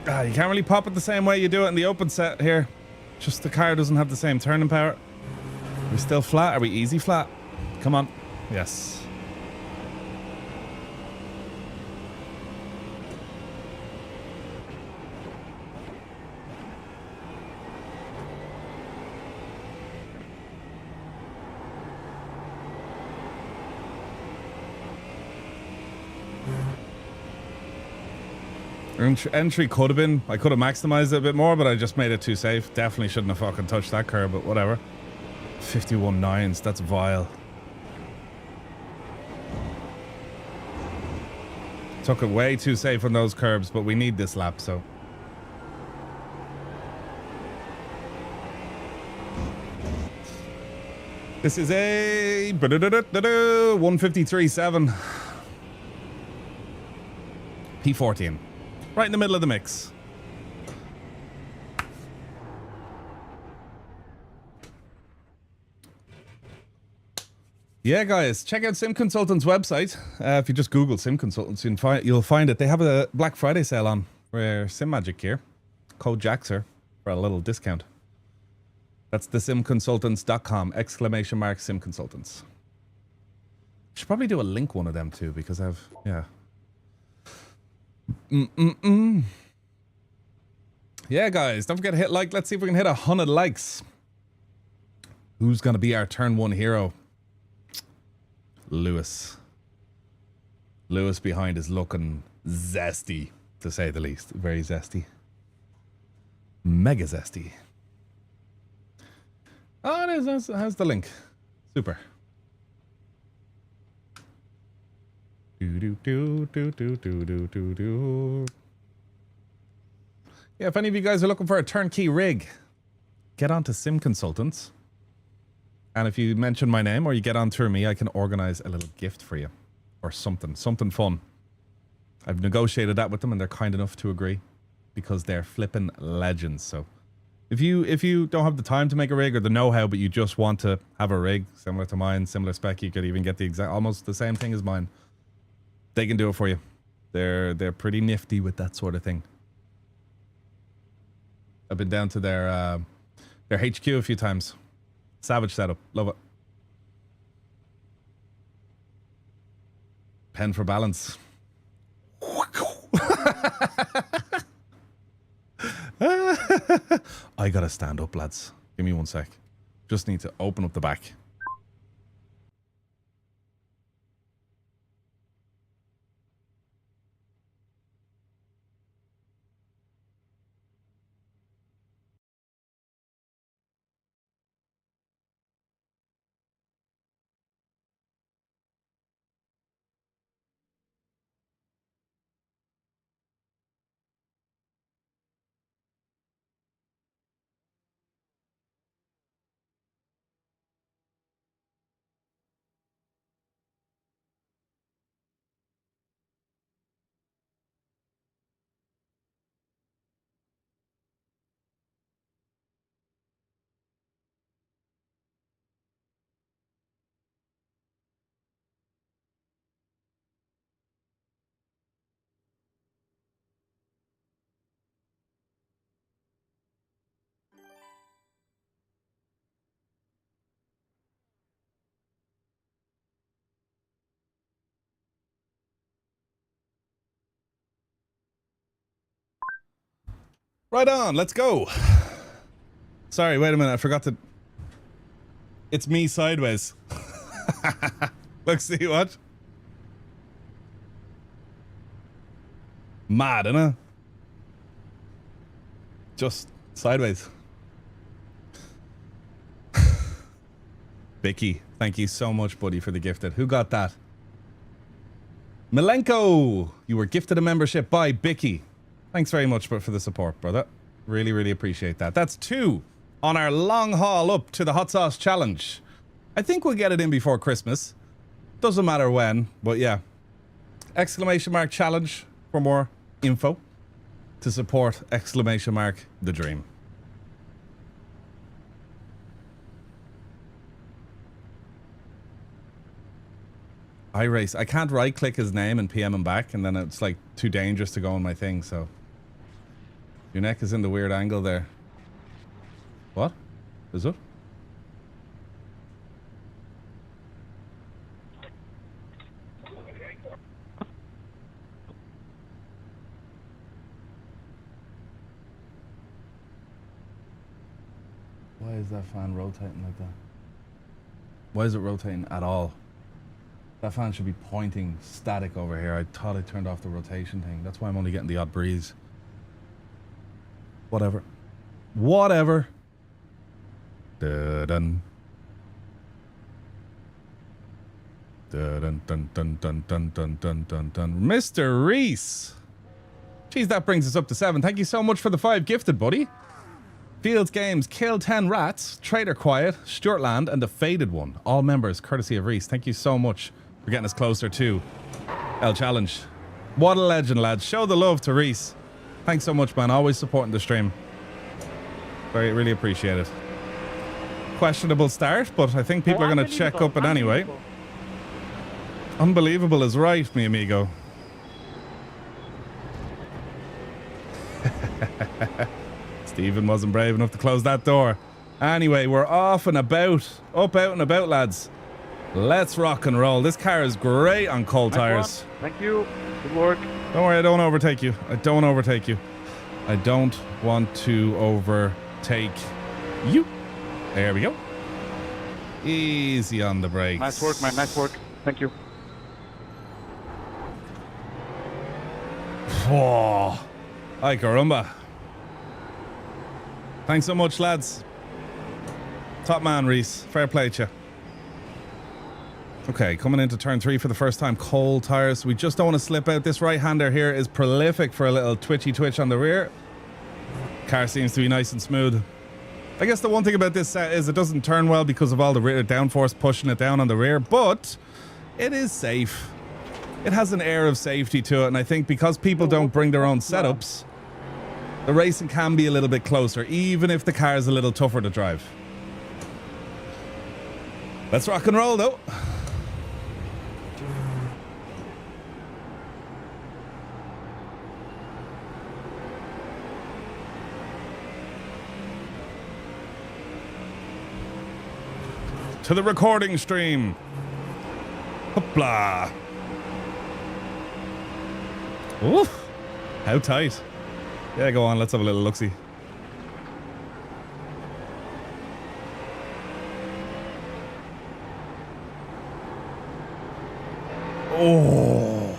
You can't really pop it the same way you do it in the open set here. Just the car doesn't have the same turning power. Are we still flat? Are we easy flat? Come on. Yes. Entry could have been, I could have maximized it a bit more, but I just made it too safe. Definitely shouldn't have fucking touched that curb, but whatever. 51 nines, that's vile. Took it way too safe on those curbs, but we need this lap, so. This is a 153.7 P14. Right in the middle of the mix. Yeah, guys, check out Sim Consultants' website. If you just Google Sim Consultants, you'll find it. They have a Black Friday sale on for Sim Magic gear. Code Jackzer for a little discount. That's thesimconsultants.com, exclamation mark Sim Consultants. Should probably do a link one of them too, because I've, yeah. Yeah, guys, don't forget to hit like. Let's see if we can hit 100 likes. Who's going to be our turn one hero? Lewis. Lewis behind is looking zesty, to say the least. Very zesty. Mega zesty. Oh, it is. How's the link? Super. Yeah, if any of you guys are looking for a turnkey rig, get on to Sim Consultants. And if you mention my name or you get on through me, I can organize a little gift for you. Or something fun. I've negotiated that with them and they're kind enough to agree. Because they're flipping legends. So if you don't have the time to make a rig or the know-how, but you just want to have a rig similar to mine, similar spec, you could even get the exact, almost the same thing as mine. They can do it for you. They're pretty nifty with that sort of thing. I've been down to their HQ a few times. Savage setup. Love it. Pen for balance. I gotta stand up, lads. Give me one sec. Just need to open up the back. Right on, let's go. Sorry, wait a minute, I forgot to... It's me sideways. Look, see what? Mad, innit? Just sideways. Vicky, thank you so much, buddy, for the gifted. Who got that? Milenko! You were gifted a membership by Bicky. Thanks very much for the support, brother. Really, really appreciate that. That's 2 on our long haul up to the Hot Sauce Challenge. I think we'll get it in before Christmas. Doesn't matter when, but yeah. Exclamation mark challenge for more info to support exclamation mark the dream. iRace. I can't right click his name and PM him back, and then it's like too dangerous to go on my thing, so Your neck is in the weird angle there. What? Is it? Why is that fan rotating like that? Why is it rotating at all? That fan should be pointing static over here. I thought I turned off the rotation thing. That's why I'm only getting the odd breeze. Whatever. Whatever. Dun dun dun dun dun dun dun dun dun dun. Mr. Reese. Jeez, that brings us up to 7. Thank you so much for the 5 gifted, buddy. Fields Games, Kill 10 Rats, Trader Quiet, Stuart Land, and the Faded One. All members, courtesy of Reese. Thank you so much for getting us closer to El Challenge. What a legend, lads. Show the love to Reese. Thanks so much, man. Always supporting the stream. Really appreciate it. Questionable start, but I think people are going to check up it anyway. Unbelievable is right, mi amigo. Stephen wasn't brave enough to close that door. Anyway, we're off and about. Up, out and about, lads. Let's rock and roll. This car is great on cold tires. Thank you. Good work. Don't worry, I don't overtake you. I don't overtake you. I don't want to overtake you. There we go. Easy on the brakes. Nice work, man. Nice work. Thank you. Oh, ay caramba. Thanks so much, lads. Top man, Reese. Fair play to you. Okay, coming into turn 3 for the first time. Cold tires. We just don't want to slip out. This right-hander here is prolific for a little twitchy twitch on the rear. Car seems to be nice and smooth. I guess the one thing about this set is it doesn't turn well because of all the rear downforce pushing it down on the rear, but it is safe. It has an air of safety to it, and I think because people don't bring their own setups, the racing can be a little bit closer, even if the car is a little tougher to drive. Let's rock and roll, though. To the recording stream. Hoopla. Oof. How tight. Yeah, go on. Let's have a little look-see. Oh.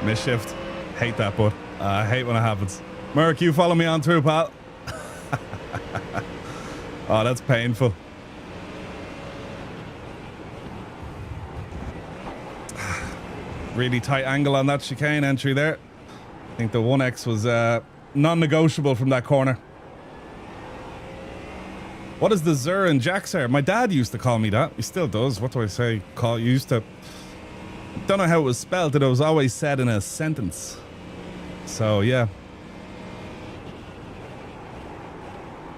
Misshift. Hate that, but I hate when it happens. Merc, you follow me on through, pal. Oh, that's painful. Really tight angle on that chicane entry there. I think the 1X was non-negotiable from that corner. What is the Zur and Jackzer? My dad used to call me that. He still does. What do I say? Used to. Don't know how it was spelled. It was always said in a sentence. So, yeah.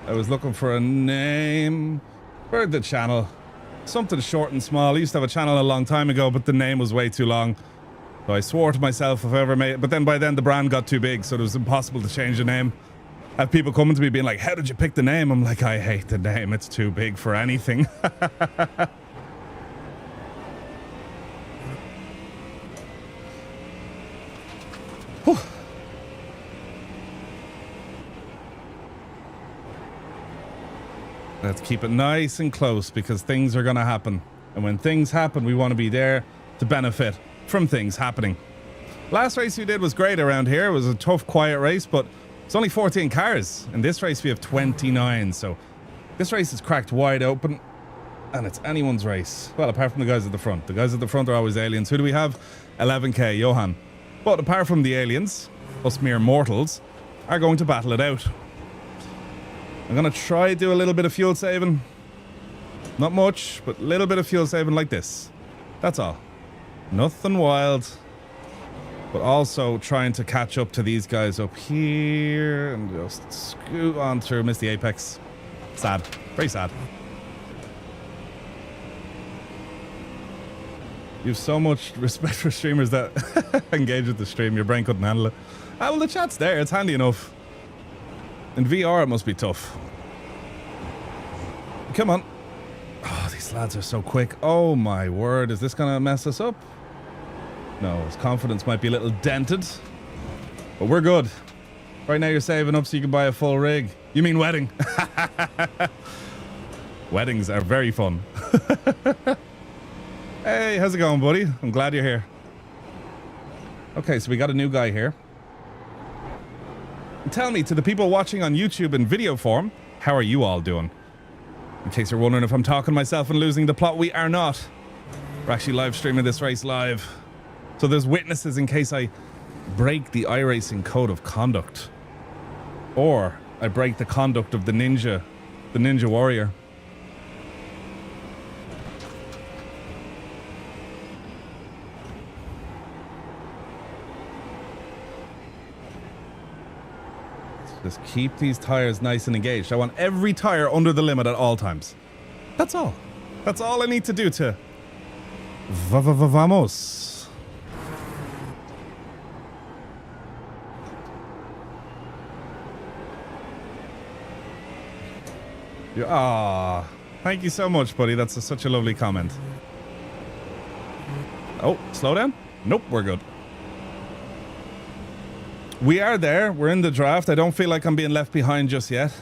I was looking for a name for the channel. Something short and small. I used to have a channel a long time ago, but the name was way too long. So I swore to myself if I ever made it. But then by then the brand got too big, so it was impossible to change the name. I have people coming to me being like, how did you pick the name? I'm like, I hate the name. It's too big for anything. Let's keep it nice and close because things are going to happen. And when things happen, we want to be there to benefit from things happening. Last race we did was great around here. It was a tough, quiet race, but it's only 14 cars. In this race, we have 29. So this race is cracked wide open and it's anyone's race. Well, apart from the guys at the front. The guys at the front are always aliens. Who do we have? 11K, Johan. But apart from the aliens, us mere mortals are going to battle it out. I'm going to try to do a little bit of fuel saving. Not much, but a little bit of fuel saving like this. That's all. Nothing wild. But also trying to catch up to these guys up here and just scoot on through. Miss the apex. Sad. Very sad. You have so much respect for streamers that engage with the stream. Your brain couldn't handle it. Ah, well, the chat's there. It's handy enough. In VR, it must be tough. Come on. Oh, these lads are so quick. Oh, my word. Is this going to mess us up? No, his confidence might be a little dented. But we're good. Right now, you're saving up so you can buy a full rig. You mean wedding? Weddings are very fun. Hey, how's it going, buddy? I'm glad you're here. Okay, so we got a new guy here. Tell me, to the people watching on YouTube in video form, how are you all doing? In case you're wondering if I'm talking myself and losing the plot, we are not. We're actually live streaming this race live. So there's witnesses in case I break the iRacing code of conduct. Or I break the conduct of the ninja warrior. Just keep these tires nice and engaged. I want every tire under the limit at all times. That's all. That's all I need to do to... Vamos. Ah, thank you so much, buddy. That's such a lovely comment. Oh, slow down? Nope, we're good. We are there. We're in the draft. I don't feel like I'm being left behind just yet.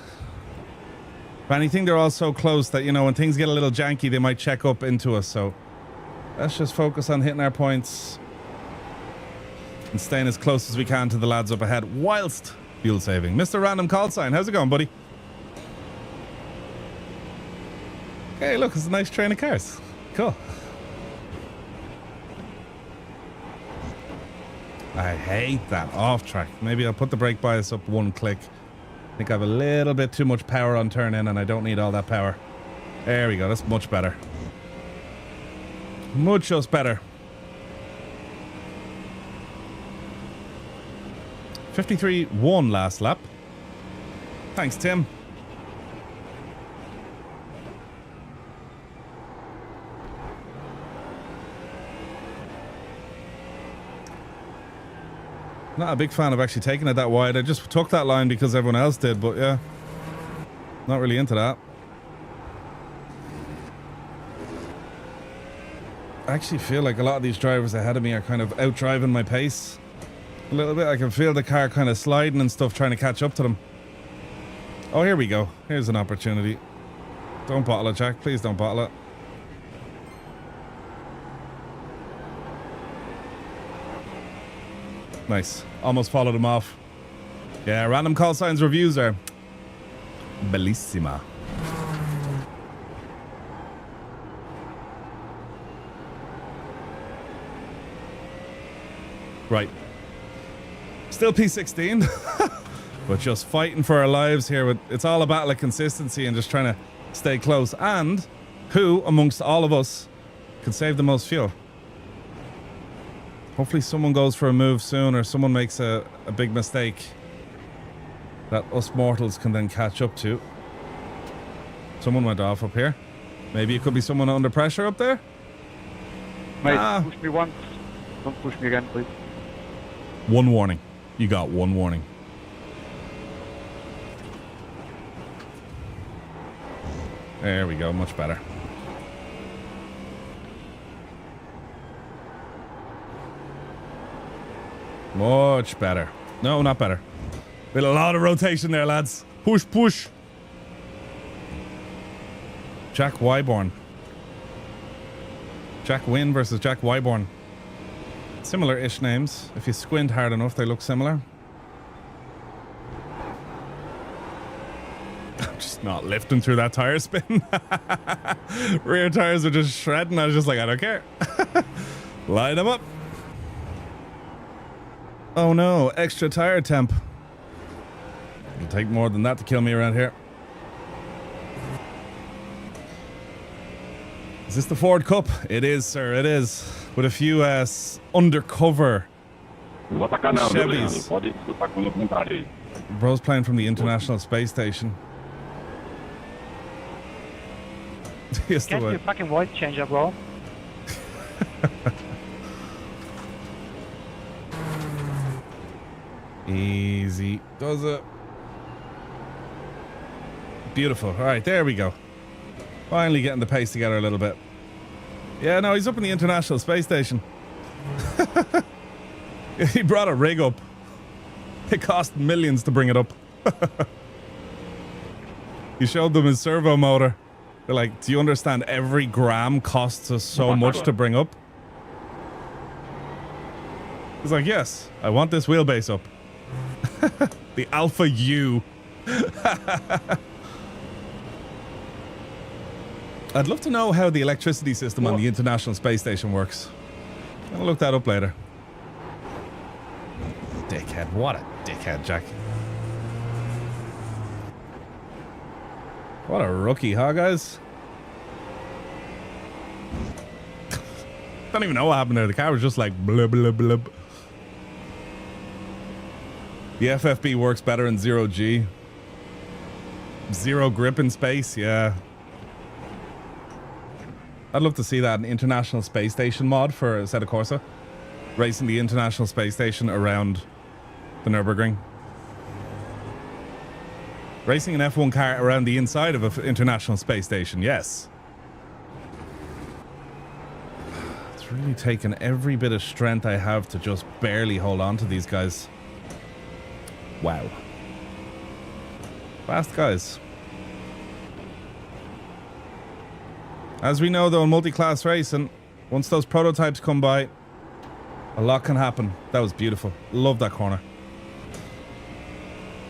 If anything, they're all so close that, you know, when things get a little janky, they might check up into us. So let's just focus on hitting our points and staying as close as we can to the lads up ahead whilst fuel saving. Mr. Random Call Sign, how's it going, buddy? Hey, look, it's a nice train of cars. Cool. I hate that off track. Maybe I'll put the brake bias up one click. I think I have a little bit too much power on turn in and I don't need all that power. There we go. That's much better. Muchos better. 53.1 last lap. Thanks, Tim. Not a big fan of actually taking it that wide. I just took that line because everyone else did, but yeah. Not really into that. I actually feel like a lot of these drivers ahead of me are kind of out-driving my pace. A little bit. I can feel the car kind of sliding and stuff, trying to catch up to them. Oh, here we go. Here's an opportunity. Don't bottle it, Jack. Please don't bottle it. Nice. Almost followed him off. Yeah, Random Call Signs reviews are bellissima. Right. Still P16, but just fighting for our lives here. It's all a battle of consistency and just trying to stay close. And who amongst all of us can save the most fuel? Hopefully someone goes for a move soon or someone makes a big mistake that us mortals can then catch up to. Someone went off up here. Maybe it could be someone under pressure up there? Mate, push me once. Don't push me again, please. One warning. You got one warning. There we go. Much better. Much better. No, not better. With a lot of rotation there, lads. Push, push. Jack Wyborn. Jack Wynn versus Jack Wyborn. Similar-ish names. If you squint hard enough, they look similar. I'm just not lifting through that tire spin. Rear tires are just shredding. I was just like, I don't care. Line them up. Oh no, extra tire temp. It'll take more than that to kill me around here. Is this the Ford Cup? It is, sir, it is. With a few undercover Chevys. Bro's playing from the International Space Station. Can't you fucking voice changer, bro? Easy. Does it. Beautiful. All right, there we go. Finally getting the pace together a little bit. Yeah, no, he's up in the International Space Station. He brought a rig up. It cost millions to bring it up. He showed them his servo motor. They're like, do you understand every gram costs us so much to bring up? He's like, yes, I want this wheelbase up. The Alpha U. I'd love to know how the electricity system on the International Space Station works. I'll look that up later. Dickhead. What a dickhead, Jack. What a rookie, huh, guys? Don't even know what happened there. The car was just like blub, blub, blub. The FFB works better in 0G. Zero grip in space, yeah. I'd love to see that, an International Space Station mod for Assetto Corsa. Racing the International Space Station around the Nürburgring. Racing an F1 car around the inside of an International Space Station, yes. It's really taken every bit of strength I have to just barely hold on to these guys. Wow. Fast guys. As we know though in multi-class racing, once those prototypes come by, a lot can happen. That was beautiful. Love that corner.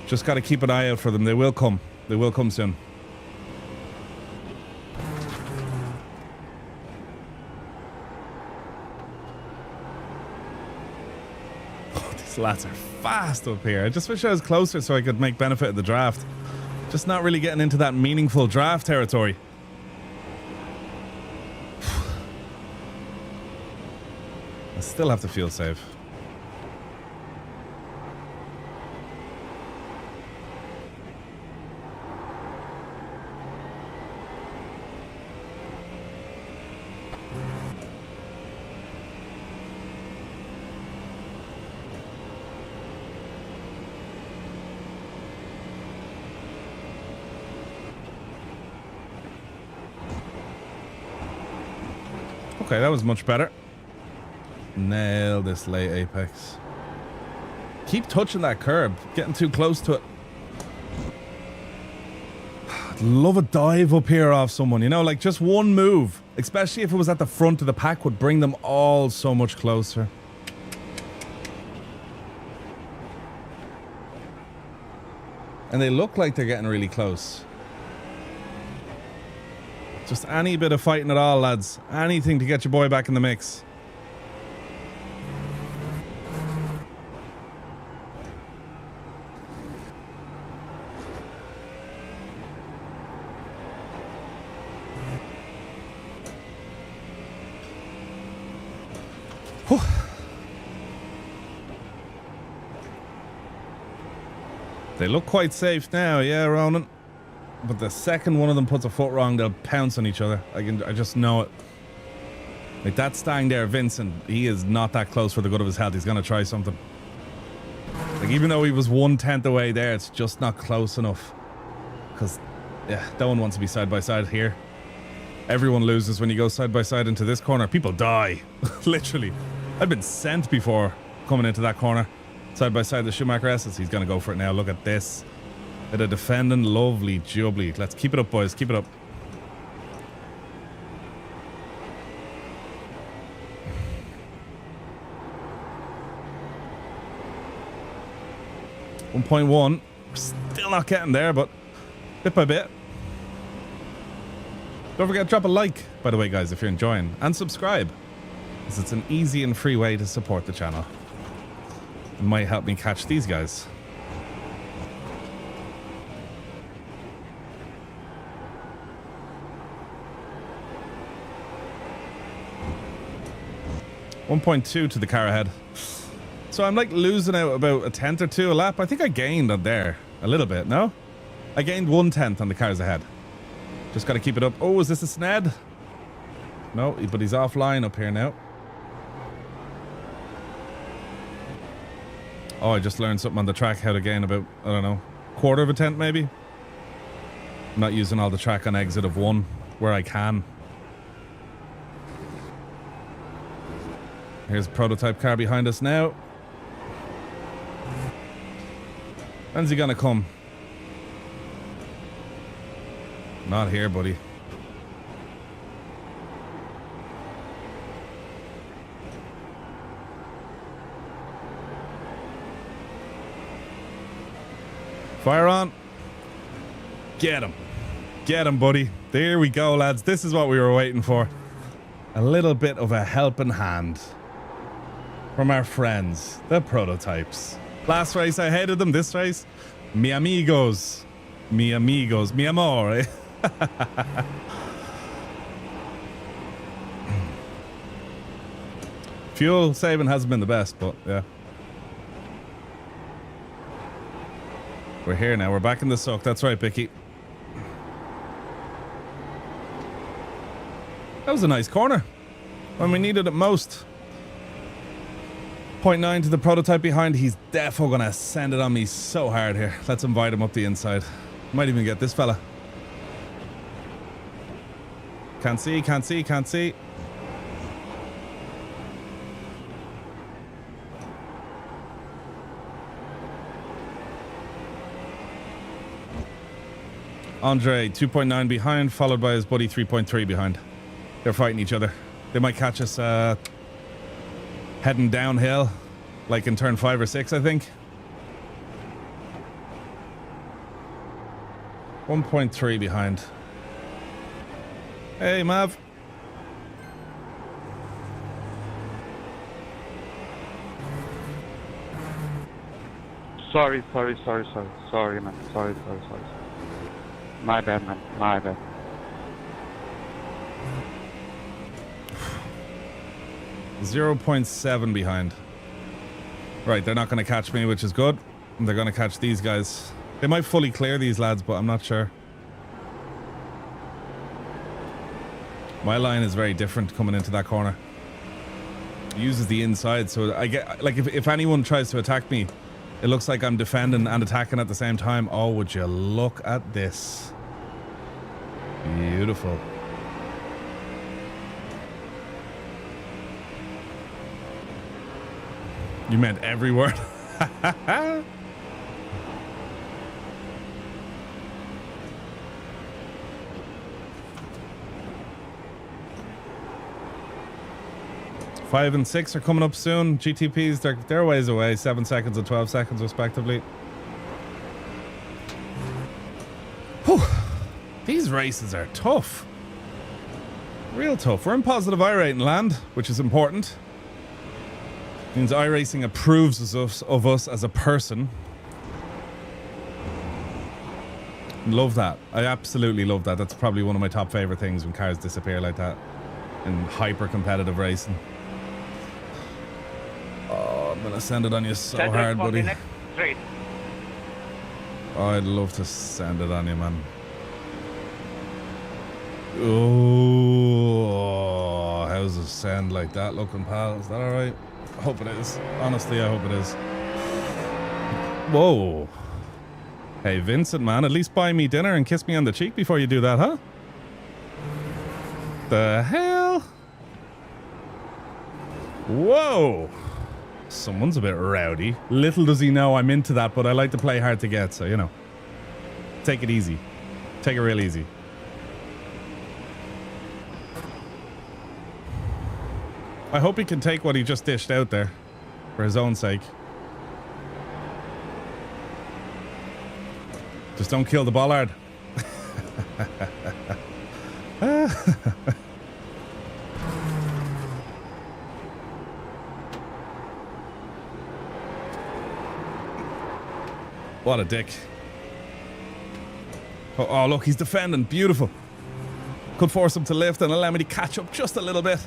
Just got to keep an eye out for them. They will come. They will come soon. Oh, these lads are fast up here. I just wish I was closer so I could make benefit of the draft. Just not really getting into that meaningful draft territory. I still have to feel safe. Okay, that was much better. Nail this late apex. Keep touching that curb. Getting too close to it. I'd love a dive up here off someone, you know, like just one move. Especially if it was at the front of the pack would bring them all so much closer. And they look like they're getting really close. Just any bit of fighting at all, lads. Anything to get your boy back in the mix. Whew. They look quite safe now, yeah, Ronan. But the second one of them puts a foot wrong, they'll pounce on each other. I just know it. Like that Stang there, Vincent, he is not that close for the good of his health. He's going to try something. Like even though he was 1/10 away there, it's just not close enough. Because, yeah, no one wants to be side by side here. Everyone loses when you go side by side into this corner. People die. Literally. I've been sent before coming into that corner. Side by side the Schumacher S's. He's going to go for it now. Look at this. At a defending, lovely jubbly. Let's keep it up, boys. Keep it up. .1. Still not getting there, but bit by bit. Don't forget to drop a like, by the way, guys, if you're enjoying. And subscribe, because it's an easy and free way to support the channel. It might help me catch these guys. .2 to the car ahead. So I'm like losing out about a tenth or two a lap. I think I gained on there a little bit, no? I gained 1/10 on the cars ahead. Just got to keep it up. Oh, is this a sned? No, but he's offline up here now. Oh, I just learned something on the track how to gain about, I don't know, quarter of a tenth maybe. I'm not using all the track on exit of 1 where I can. Here's a prototype car behind us now. When's he gonna come? Not here, buddy. Fire on. Get him. Get him, buddy. There we go, lads. This is what we were waiting for. A little bit of a helping hand from our friends, the prototypes. Last race, I hated them. This race, mi amigos. Mi amigos. Mi amore. Fuel saving hasn't been the best, but yeah. We're here now. We're back in the suck. That's right, Bicky. That was a nice corner when we needed it most. 0.9 to the prototype behind. He's defo gonna send it on me so hard here. Let's invite him up the inside. Might even get this fella. Can't see, can't see, can't see. Andre 2.9 behind, followed by his buddy 3.3 behind. They're fighting each other. They might catch us heading downhill, like in turn 5 or 6, I think. 1.3 behind. Hey, Mav. Sorry, man. Sorry. My bad, man. My bad. .7 behind. Right, they're not going to catch me, which is good. They're going to catch these guys. They might fully clear these lads, but I'm not sure. My line is very different coming into that corner. It uses the inside, so I get, like, if anyone tries to attack me, it looks like I'm defending and attacking at the same time. Oh, would you look at this? Beautiful. You meant every word. Five and 6 are coming up soon. GTPs, they're a ways away. 7 seconds and 12 seconds respectively. Whew. These races are tough. Real tough. We're in positive iRating land, which is important. Means iRacing approves of us as a person. Love that. I absolutely love that. That's probably one of my top favorite things when cars disappear like that in hyper competitive racing. Oh, I'm gonna send it on you so hard, buddy. Oh, I'd love to send it on you, man. Oh, how's it sound like that looking, pal? Is that alright? I hope it is. Honestly, I hope it is. Whoa. Hey, Vincent, man, at least buy me dinner and kiss me on the cheek before you do that, huh? The hell? Whoa. Someone's a bit rowdy. Little does he know I'm into that, but I like to play hard to get, so, you know. Take it easy. Take it real easy. I hope he can take what he just dished out there for his own sake. Just don't kill the bollard. What a dick. Oh, look, he's defending. Beautiful. Could force him to lift and allow me to catch up just a little bit.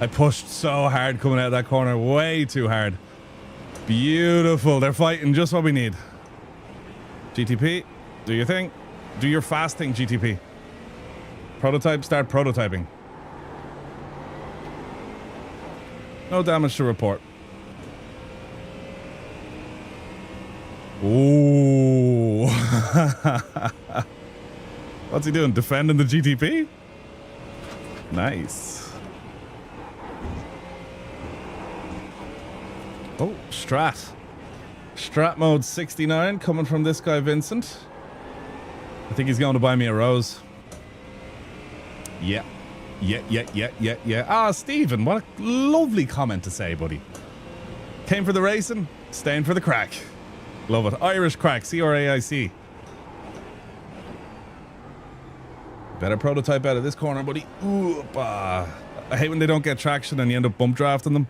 I pushed so hard coming out of that corner. Way too hard. Beautiful. They're fighting just what we need. GTP, do your thing. Do your fast thing, GTP. Prototype, start prototyping. No damage to report. Ooh. What's he doing? Defending the GTP? Nice. Oh, Strat. Strat mode 69 coming from this guy, Vincent. I think he's going to buy me a rose. Yeah. Yeah. Ah, Stephen, what a lovely comment to say, buddy. Came for the racing, staying for the crack. Love it. Irish crack, C-R-A-I-C. Better prototype out of this corner, buddy. Ooh, I hate when they don't get traction and you end up bump drafting them.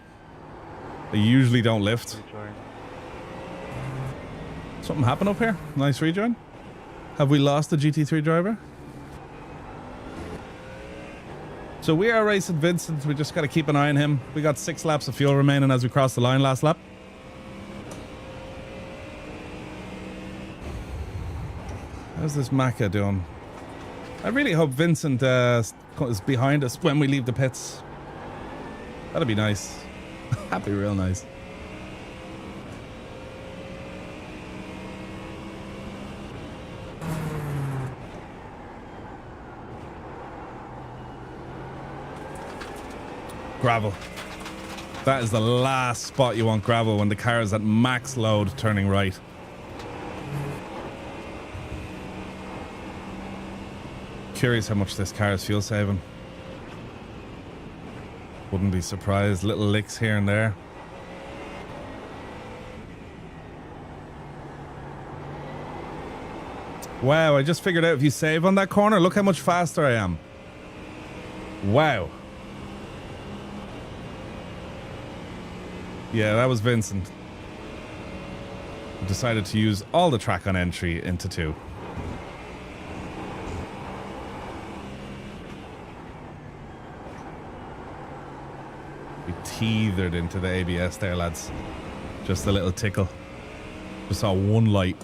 They usually don't lift. Something happened up here? Nice rejoin. Have we lost the GT3 driver? So we are racing Vincent. We just got to keep an eye on him. We got 6 laps of fuel remaining as we cross the line last lap. How's this Macca doing? I really hope Vincent is behind us when we leave the pits. That'd be nice. That'd be real nice. Gravel. That is the last spot you want gravel when the car is at max load turning right. Curious how much this car is fuel saving. Wouldn't be surprised. Little licks here and there. Wow, I just figured out if you save on that corner, look how much faster I am. Wow. Yeah, that was Vincent. I decided to use all the track on entry into 2. We teetered into the ABS there, lads. Just a little tickle. Just saw one light.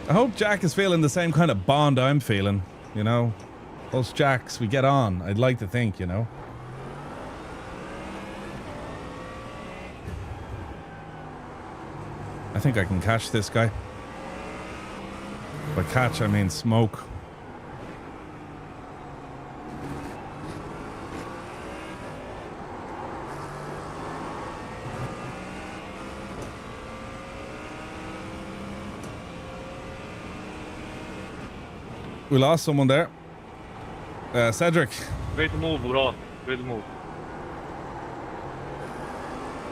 I hope Jack is feeling the same kind of bond I'm feeling, you know? Us Jacks, we get on. I'd like to think, you know. I think I can catch this guy. By catch, I mean smoke. We lost someone there. Cedric. Way to move, bro. Way to move.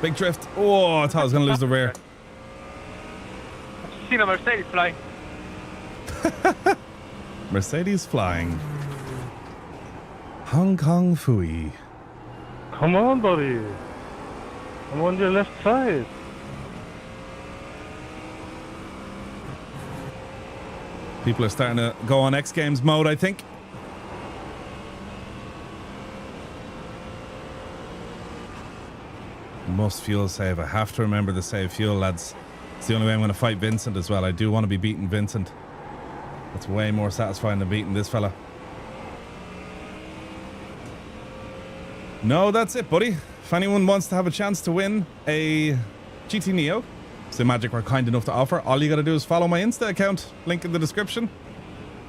Big drift. Oh, I thought I was going to lose the rear. Seen a Mercedes flying. Mercedes flying. Hong Kong Fui. Come on, buddy. I'm on your left side. People are starting to go on X Games mode, I think. Must fuel save. I have to remember to save fuel, lads. It's the only way I'm going to fight Vincent as well. I do want to be beating Vincent. That's way more satisfying than beating this fella. No, that's it, buddy. If anyone wants to have a chance to win a GT Neo, Simracing were kind enough to offer. All you got to do is follow my Insta account. Link in the description.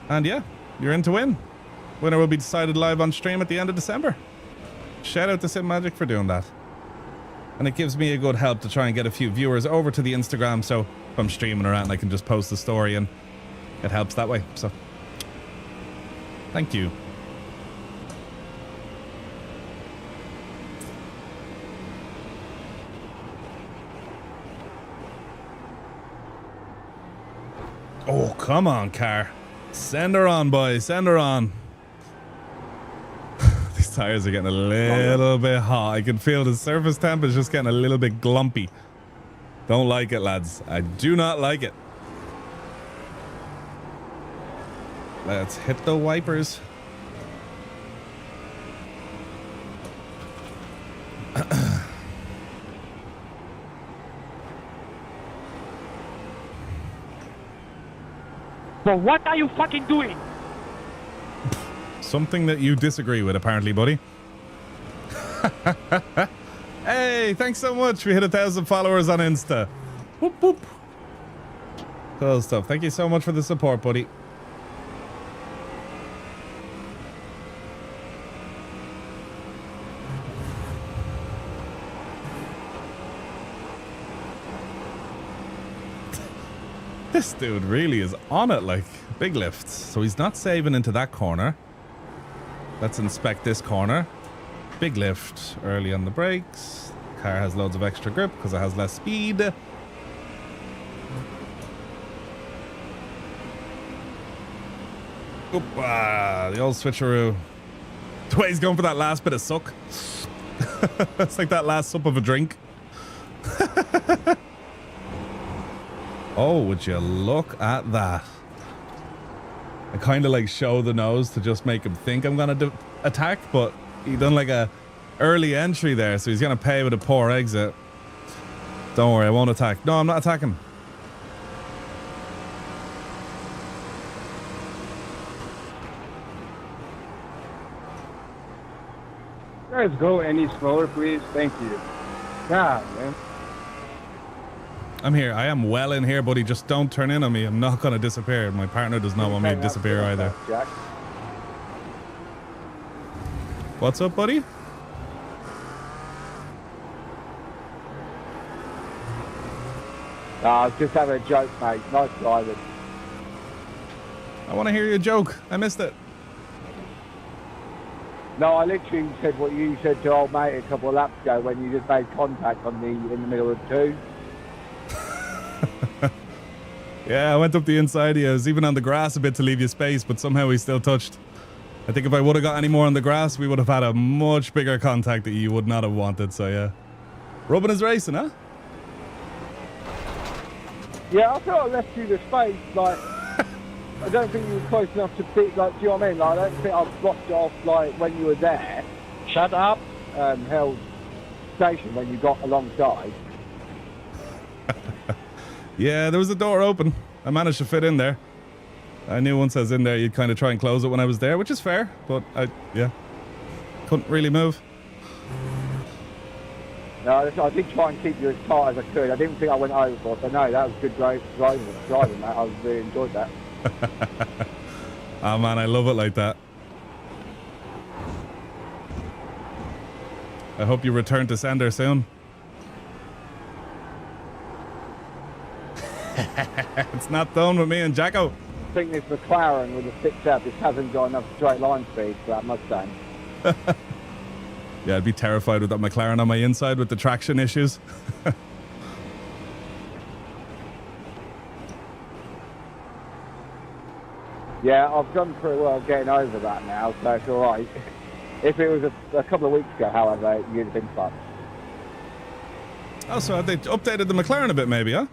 And yeah, you're in to win. Winner will be decided live on stream at the end of December. Shout out to Simracing for doing that. And it gives me a good help to try and get a few viewers over to the Instagram, so if I'm streaming around I can just post the story and it helps that way. So thank you. Oh, come on, car. Send her on, boys. Send her on. These tires are getting a little bit hot. I can feel the surface temp is just getting a little bit glumpy. Don't like it, lads. I do not like it. Let's hit the wipers. But what are you fucking doing? Something that you disagree with, apparently, buddy. Hey, thanks so much. We hit 1,000 followers on Insta. Whoop, whoop. Cool stuff. Thank you so much for the support, buddy. This dude really is on it, like, big lifts. So he's not saving into that corner. Let's inspect this corner. Big lift early on the brakes. Car has loads of extra grip because it has less speed. Oop, the old switcheroo. The way he's going for that last bit of suck. It's like that last sup of a drink. Oh, would you look at that? I kind of like show the nose to just make him think I'm going to attack, but he done like a early entry there, so he's going to pay with a poor exit. Don't worry, I won't attack. No, I'm not attacking. Guys, go any slower, please. Thank you. God, man. I'm here. I am well in here, buddy. Just don't turn in on me. I'm not going to disappear. My partner does not want me to disappear either. Jack. What's up, buddy? I was just having a joke, mate. Nice driving. I want to hear your joke. I missed it. No, I literally said what you said to old mate a couple of laps ago when you just made contact on in the middle of two. Yeah, I went up the inside of you. I was even on the grass a bit to leave you space, but somehow we still touched. I think if I would have got any more on the grass, we would have had a much bigger contact that you would not have wanted, so yeah. Robin is racing, huh? Yeah, I thought I left you the space, like, I don't think you were close enough to beat, like, do you know what I mean? Like, I don't think I blocked it off, like, when you were there. Shut up. Held station when you got alongside. Yeah, there was a door open. I managed to fit in there. I knew once I was in there, you'd kind of try and close it when I was there, which is fair, but yeah, couldn't really move. No, I did try and keep you as tight as I could. I didn't think I went overboard, but no, that was good driving, mate. I really enjoyed that. Oh man, I love it like that. I hope you return to sender soon. It's not done with me and Jacko. I think this McLaren with the 6 just hasn't got enough straight line speed for that Mustang. Yeah, I'd be terrified with that McLaren on my inside with the traction issues. Yeah, I've done pretty well getting over that now, so it's alright. If it was a couple of weeks ago, however, you'd have been fucked. Oh, so they updated the McLaren a bit maybe, huh?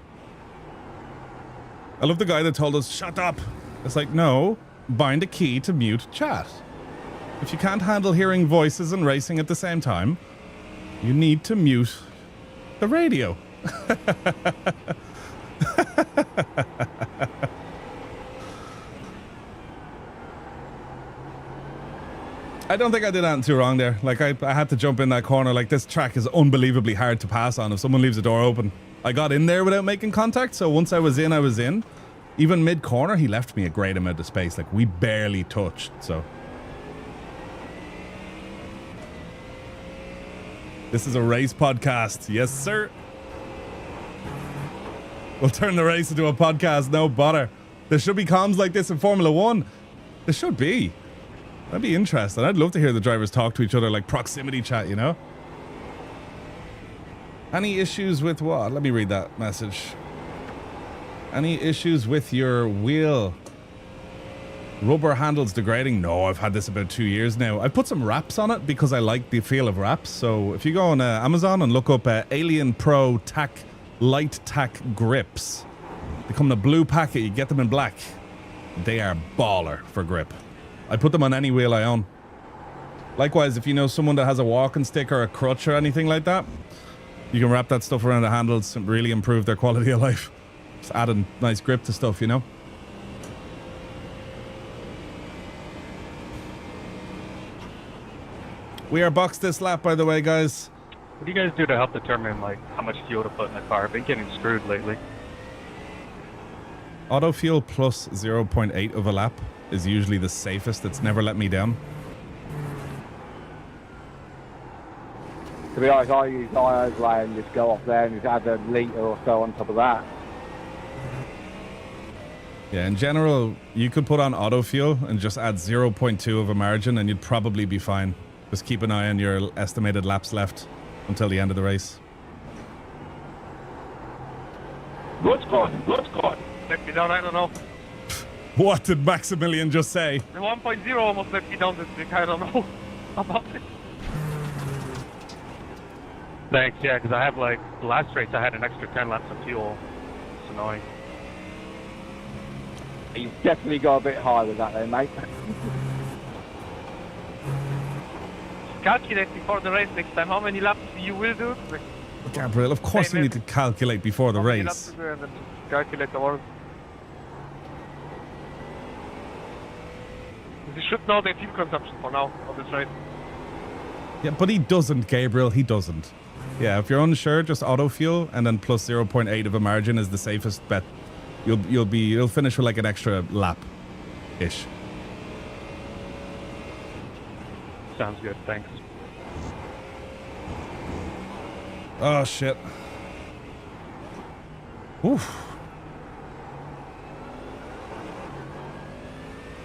I love the guy that told us, shut up. It's like, no, bind a key to mute chat. If you can't handle hearing voices and racing at the same time, you need to mute the radio. I don't think I did anything too wrong there. Like, I had to jump in that corner. Like, this track is unbelievably hard to pass on if someone leaves the door open. I got in there without making contact, so once I was in, I was in. Even mid-corner, he left me a great amount of space. Like, we barely touched, so. This is a race podcast. Yes, sir. We'll turn the race into a podcast, no bother. There should be comms like this in Formula 1. There should be. That'd be interesting. I'd love to hear the drivers talk to each other like proximity chat, you know? Any issues with what? Let me read that message. Any issues with your wheel? Rubber handles degrading? No, I've had this about 2 years now. I put some wraps on it because I like the feel of wraps. So if you go on Amazon and look up Alien Pro Tack Light Tack Grips, they come in a blue packet. You get them in black. They are baller for grip. I put them on any wheel I own. Likewise, if you know someone that has a walking stick or a crutch or anything like that, you can wrap that stuff around the handles and really improve their quality of life. Just adding nice grip to stuff, you know? We are boxed this lap, by the way, guys. What do you guys do to help determine like how much fuel to put in the car? I've been getting screwed lately. Auto fuel plus 0.8 of a lap is usually the safest. It's never let me down. To be honest, I use iOverlay and just go off there and just add a litre or so on top of that. Yeah, in general, you could put on auto fuel and just add 0.2 of a margin and you'd probably be fine. Just keep an eye on your estimated laps left until the end of the race. Good score. Let me down, I don't know. What did Maximilian just say? The 1.0 almost let me down this week, I don't know about it. Thanks, yeah, because I have like, the last race I had an extra 10 laps of fuel. It's annoying. You've definitely got a bit high with that there, mate. Calculate before the race next time how many laps you will do. Gabriel, of course you need to calculate before the race. And then calculate the work. You should know the fuel consumption for now on this race. Yeah, but he doesn't, Gabriel. He doesn't. Yeah, if you're unsure, just auto fuel and then plus 0.8 of a margin is the safest bet. You'll finish with like an extra lap ish. Sounds good, thanks. Oh shit. Oof.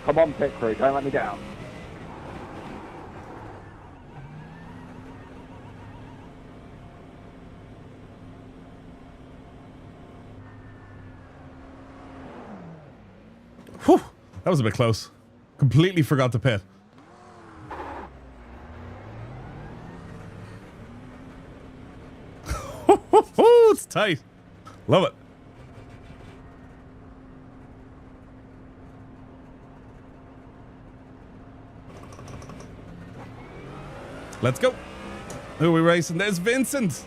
Come on, pit crew, don't let me down. Whew. That was a bit close. Completely forgot to pit. It's tight. Love it. Let's go. Who are we racing? There's Vincent.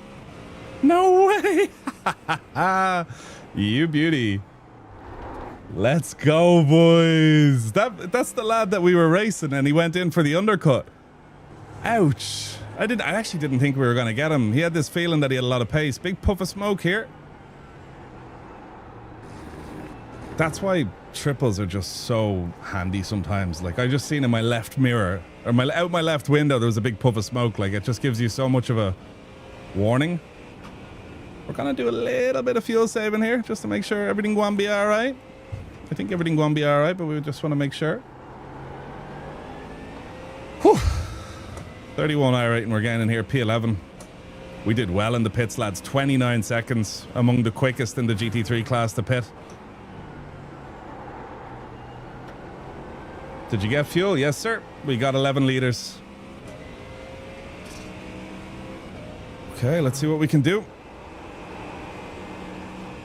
No way. You beauty. Let's go, boys. That's the lad that we were racing and he went in for the undercut. Ouch. I actually didn't think we were going to get him. He had this feeling that he had a lot of pace. Big puff of smoke here. That's why triples are just so handy sometimes. Like I just seen in my left mirror or out my left window, there was a big puff of smoke. Like it just gives you so much of a warning. We're going to do a little bit of fuel saving here just to make sure everything going to be all right. I think everything going to be all right, but we just want to make sure. Whew. 31 iRacing, we're getting in here, P11. We did well in the pits, lads. 29 seconds, among the quickest in the GT3 class to pit. Did you get fuel? Yes, sir. We got 11 liters. Okay, let's see what we can do.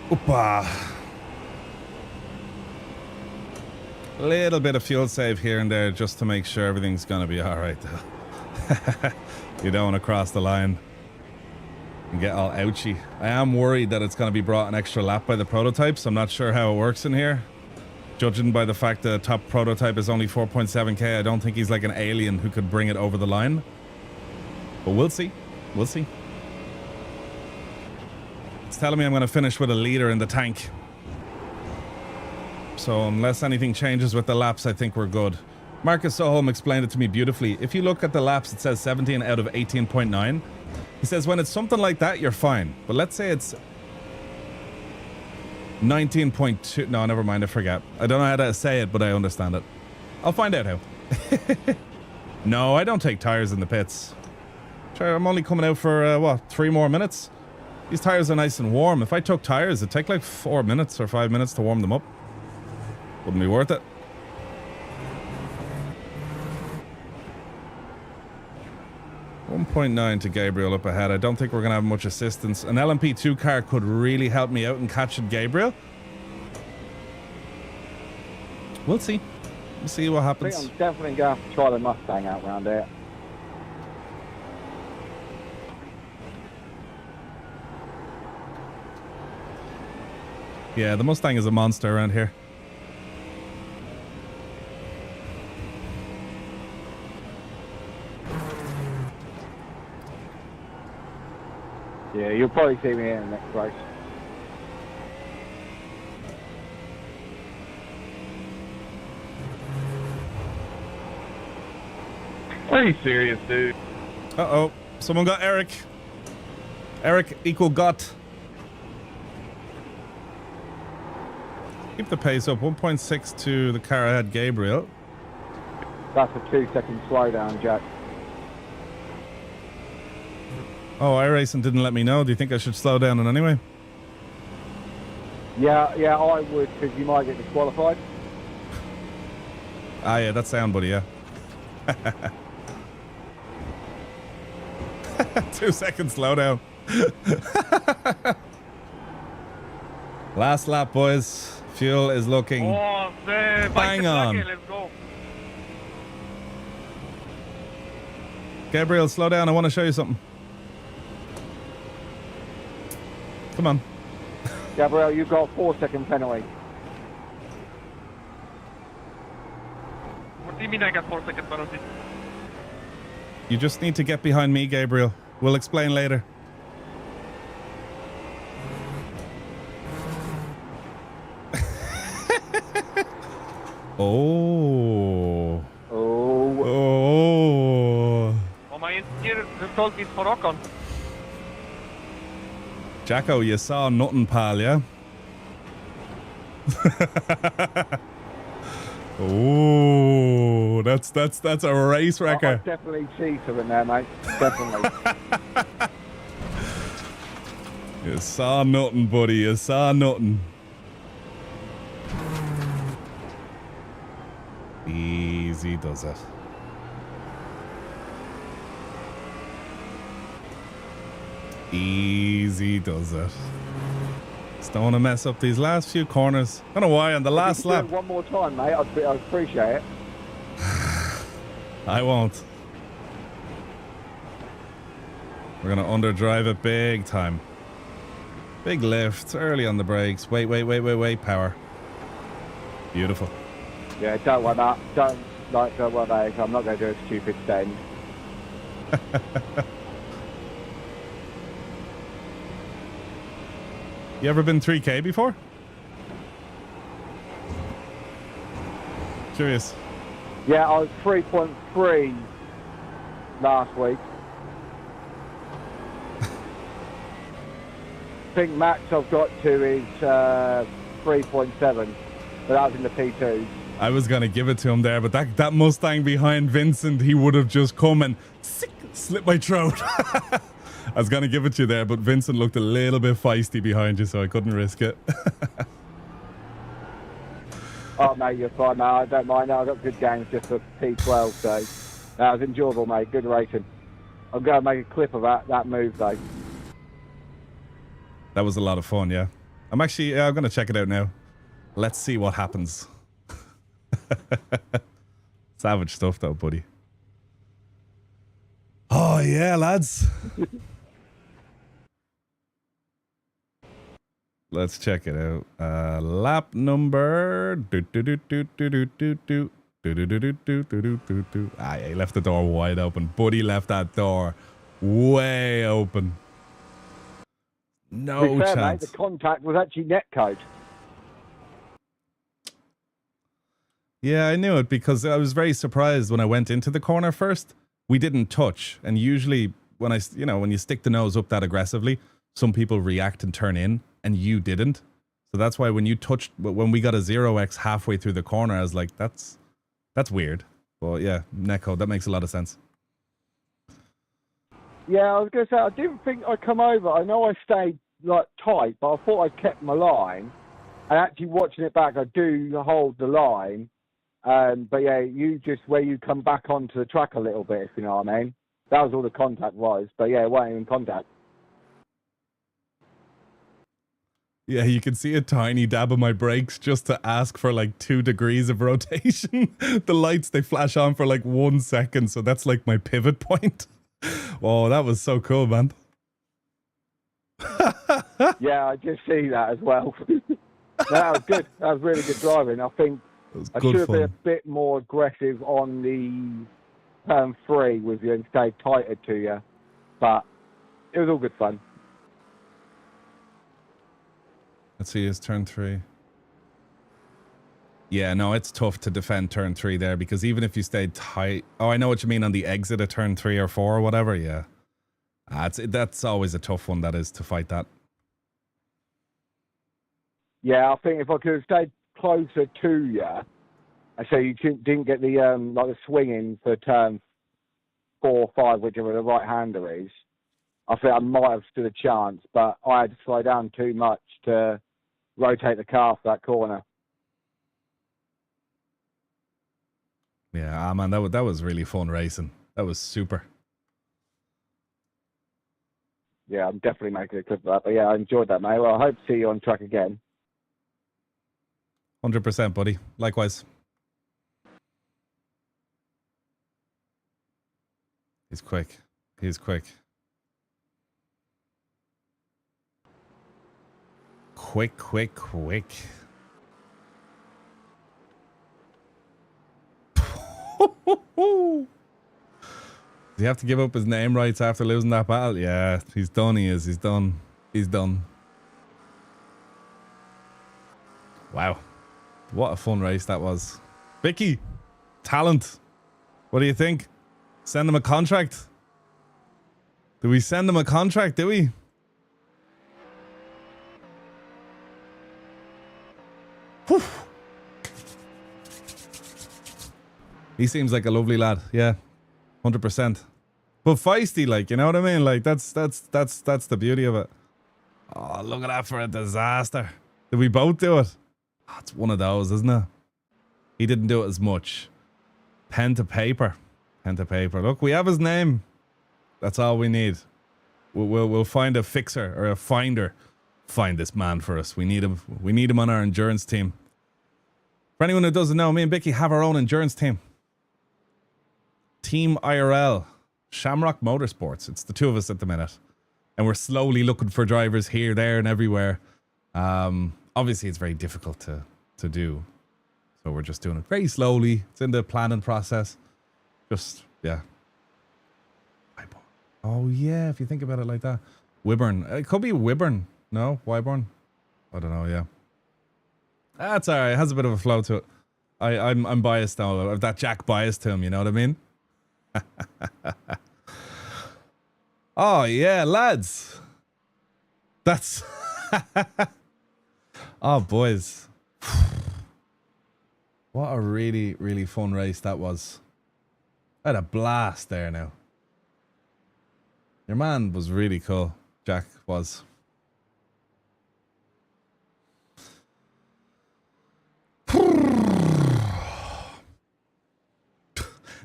Oopa. A little bit of fuel save here and there just to make sure everything's going to be all right, though. You don't want to cross the line and get all ouchy. I am worried that it's going to be brought an extra lap by the prototypes. I'm not sure how it works in here. Judging by the fact the top prototype is only 4.7k, I don't think he's like an alien who could bring it over the line. But we'll see. We'll see. It's telling me I'm going to finish with a liter in the tank. So unless anything changes with the laps, I think we're good. Marcus Soholm explained it to me beautifully. If you look at the laps, it says 17 out of 18.9. He says when it's something like that, you're fine. But let's say it's 19.2. No, never mind. I forget. I don't know how to say it, but I understand it. I'll find out how. No, I don't take tires in the pits. Sure, I'm only coming out for, what, 3 more minutes? These tires are nice and warm. If I took tires, it'd take like 4 minutes or 5 minutes to warm them up. Wouldn't be worth it. 1.9 to Gabriel up ahead. I don't think we're going to have much assistance. An LMP2 car could really help me out in catching Gabriel. We'll see. We'll see what I happens. think I'm definitely going to have to try the Mustang out round here. Yeah, the Mustang is a monster around here. Yeah, you'll probably see me in the next race. Are you serious, dude? Uh-oh. Someone got Eric. Eric equal got. Keep the pace up. 1.6 to the car ahead, Gabriel. That's a 2-second slowdown, Jack. Oh, iRacing didn't let me know. Do you think I should slow down in any way? Yeah, I would, because you might get disqualified. Ah, yeah, that's sound, buddy, yeah. 2 seconds slowdown. Last lap, boys. Fuel is looking bang on. Let's go. Gabriel, slow down. I want to show you something. Come on. Gabriel, you've got a 4-second penalty. What do you mean I got 4-second penalty? You just need to get behind me, Gabriel. We'll explain later. Oh. Oh. Oh. Oh, my ear result is for Ocon. Jacko, you saw nothing, pal, yeah? Oh, that's a race I wrecker. definitely see something there, mate. Definitely. You saw nothing, buddy. You saw nothing. Easy does it. Easy does it. Just don't want to mess up these last few corners. I don't know why on the last If you could lap. do it one more time, mate. I'd appreciate it. I won't. We're gonna underdrive it big time. Big lift, early on the brakes. Wait, power. Beautiful. Yeah, don't want that. Don't worry about it. I'm not going to do a stupid stand. You ever been 3K before? Curious. Yeah, I was 3.3 last week. I think max I've got to is 3.7, but that was in the P2s. I was gonna give it to him there, but that Mustang behind Vincent, he would have just come and slit my throat. I was gonna give it to you there, but Vincent looked a little bit feisty behind you, so I couldn't risk it. Oh, mate, you're fine, mate. I don't mind. I got good games just for P12, so that was enjoyable, mate. Good racing. I'm going to make a clip of that move, though. That was a lot of fun, yeah. I'm gonna check it out now. Let's see what happens. Savage stuff though, buddy. Oh yeah, lads. Let's check it out. Lap number. Ah, yeah, he left the door wide open. Buddy left that door way open. No To be fair, chance. mate, the contact was actually netcode. Yeah, I knew it because I was very surprised when I went into the corner first. We didn't touch, and usually when when you stick the nose up that aggressively, some people react and turn in, and you didn't. So that's why when you touched, when we got a 0x halfway through the corner, I was like, that's weird. Well, yeah, netcode, that makes a lot of sense. Yeah, I was going to say, I didn't think I'd come over. I know I stayed tight, but I thought I kept my line. And actually watching it back, I do hold the line. But yeah, where you come back onto the track a little bit, if you know what I mean. That was all the contact was. But yeah, it wasn't even contact. Yeah, you can see a tiny dab of my brakes just to ask for like 2 degrees of rotation. The lights, they flash on for like 1 second. So that's like my pivot point. Oh, that was so cool, man. Yeah, I just see that as well. That was good. That was really good driving. I think I should have been a bit more aggressive on the turn 3 with you and stayed tighter to you. But it was all good fun. Let's see his turn 3. Yeah, no, it's tough to defend turn 3 there because even if you stayed tight... Oh, I know what you mean on the exit of turn 3 or 4 or whatever, yeah. That's always a tough one, that is, to fight that. Yeah, I think if I could have stayed closer to you, and so you didn't get the like the swinging for turn 4 or 5, whichever the right-hander is, I think I might have stood a chance, but I had to slow down too much to rotate the car for that corner. Yeah, man, that was really fun racing. That was super. Yeah, I'm definitely making a clip of that. But yeah, I enjoyed that, mate. Well, I hope to see you on track again. 100%, buddy. Likewise. He's quick. He's quick. Quick, quick, quick. Does he have to give up his name rights after losing that battle? Yeah, he's done. He is. He's done. He's done. Wow. What a fun race that was. Vicky, talent. What do you think? Send him a contract? Do we send him a contract, do we? Whew. He seems like a lovely lad. Yeah. 100%. But feisty, like, you know what I mean? Like, that's the beauty of it. Oh, look at that for a disaster. Did we both do it? Oh, it's one of those, isn't it? He didn't do it as much. Pen to paper. Pen to paper. Look, we have his name. That's all we need. We'll find a fixer or a finder. Find this man for us. We need him. We need him on our endurance team. For anyone who doesn't know, me and Vicky have our own endurance team. Team IRL. Shamrock Motorsports. It's the two of us at the minute. And we're slowly looking for drivers here, there, and everywhere. Obviously, it's very difficult to do. So we're just doing it very slowly. It's in the planning process. Just, yeah. Oh, yeah, if you think about it like that. Wyburn. It could be Wyburn. No? Wyburn? I don't know, yeah. That's all right. It has a bit of a flow to it. I'm biased now. I have that Jack bias to him, you know what I mean? Oh, yeah, lads. That's... Oh, boys. What a really, really fun race that was. I had a blast there now. Your man was really cool. Jack was.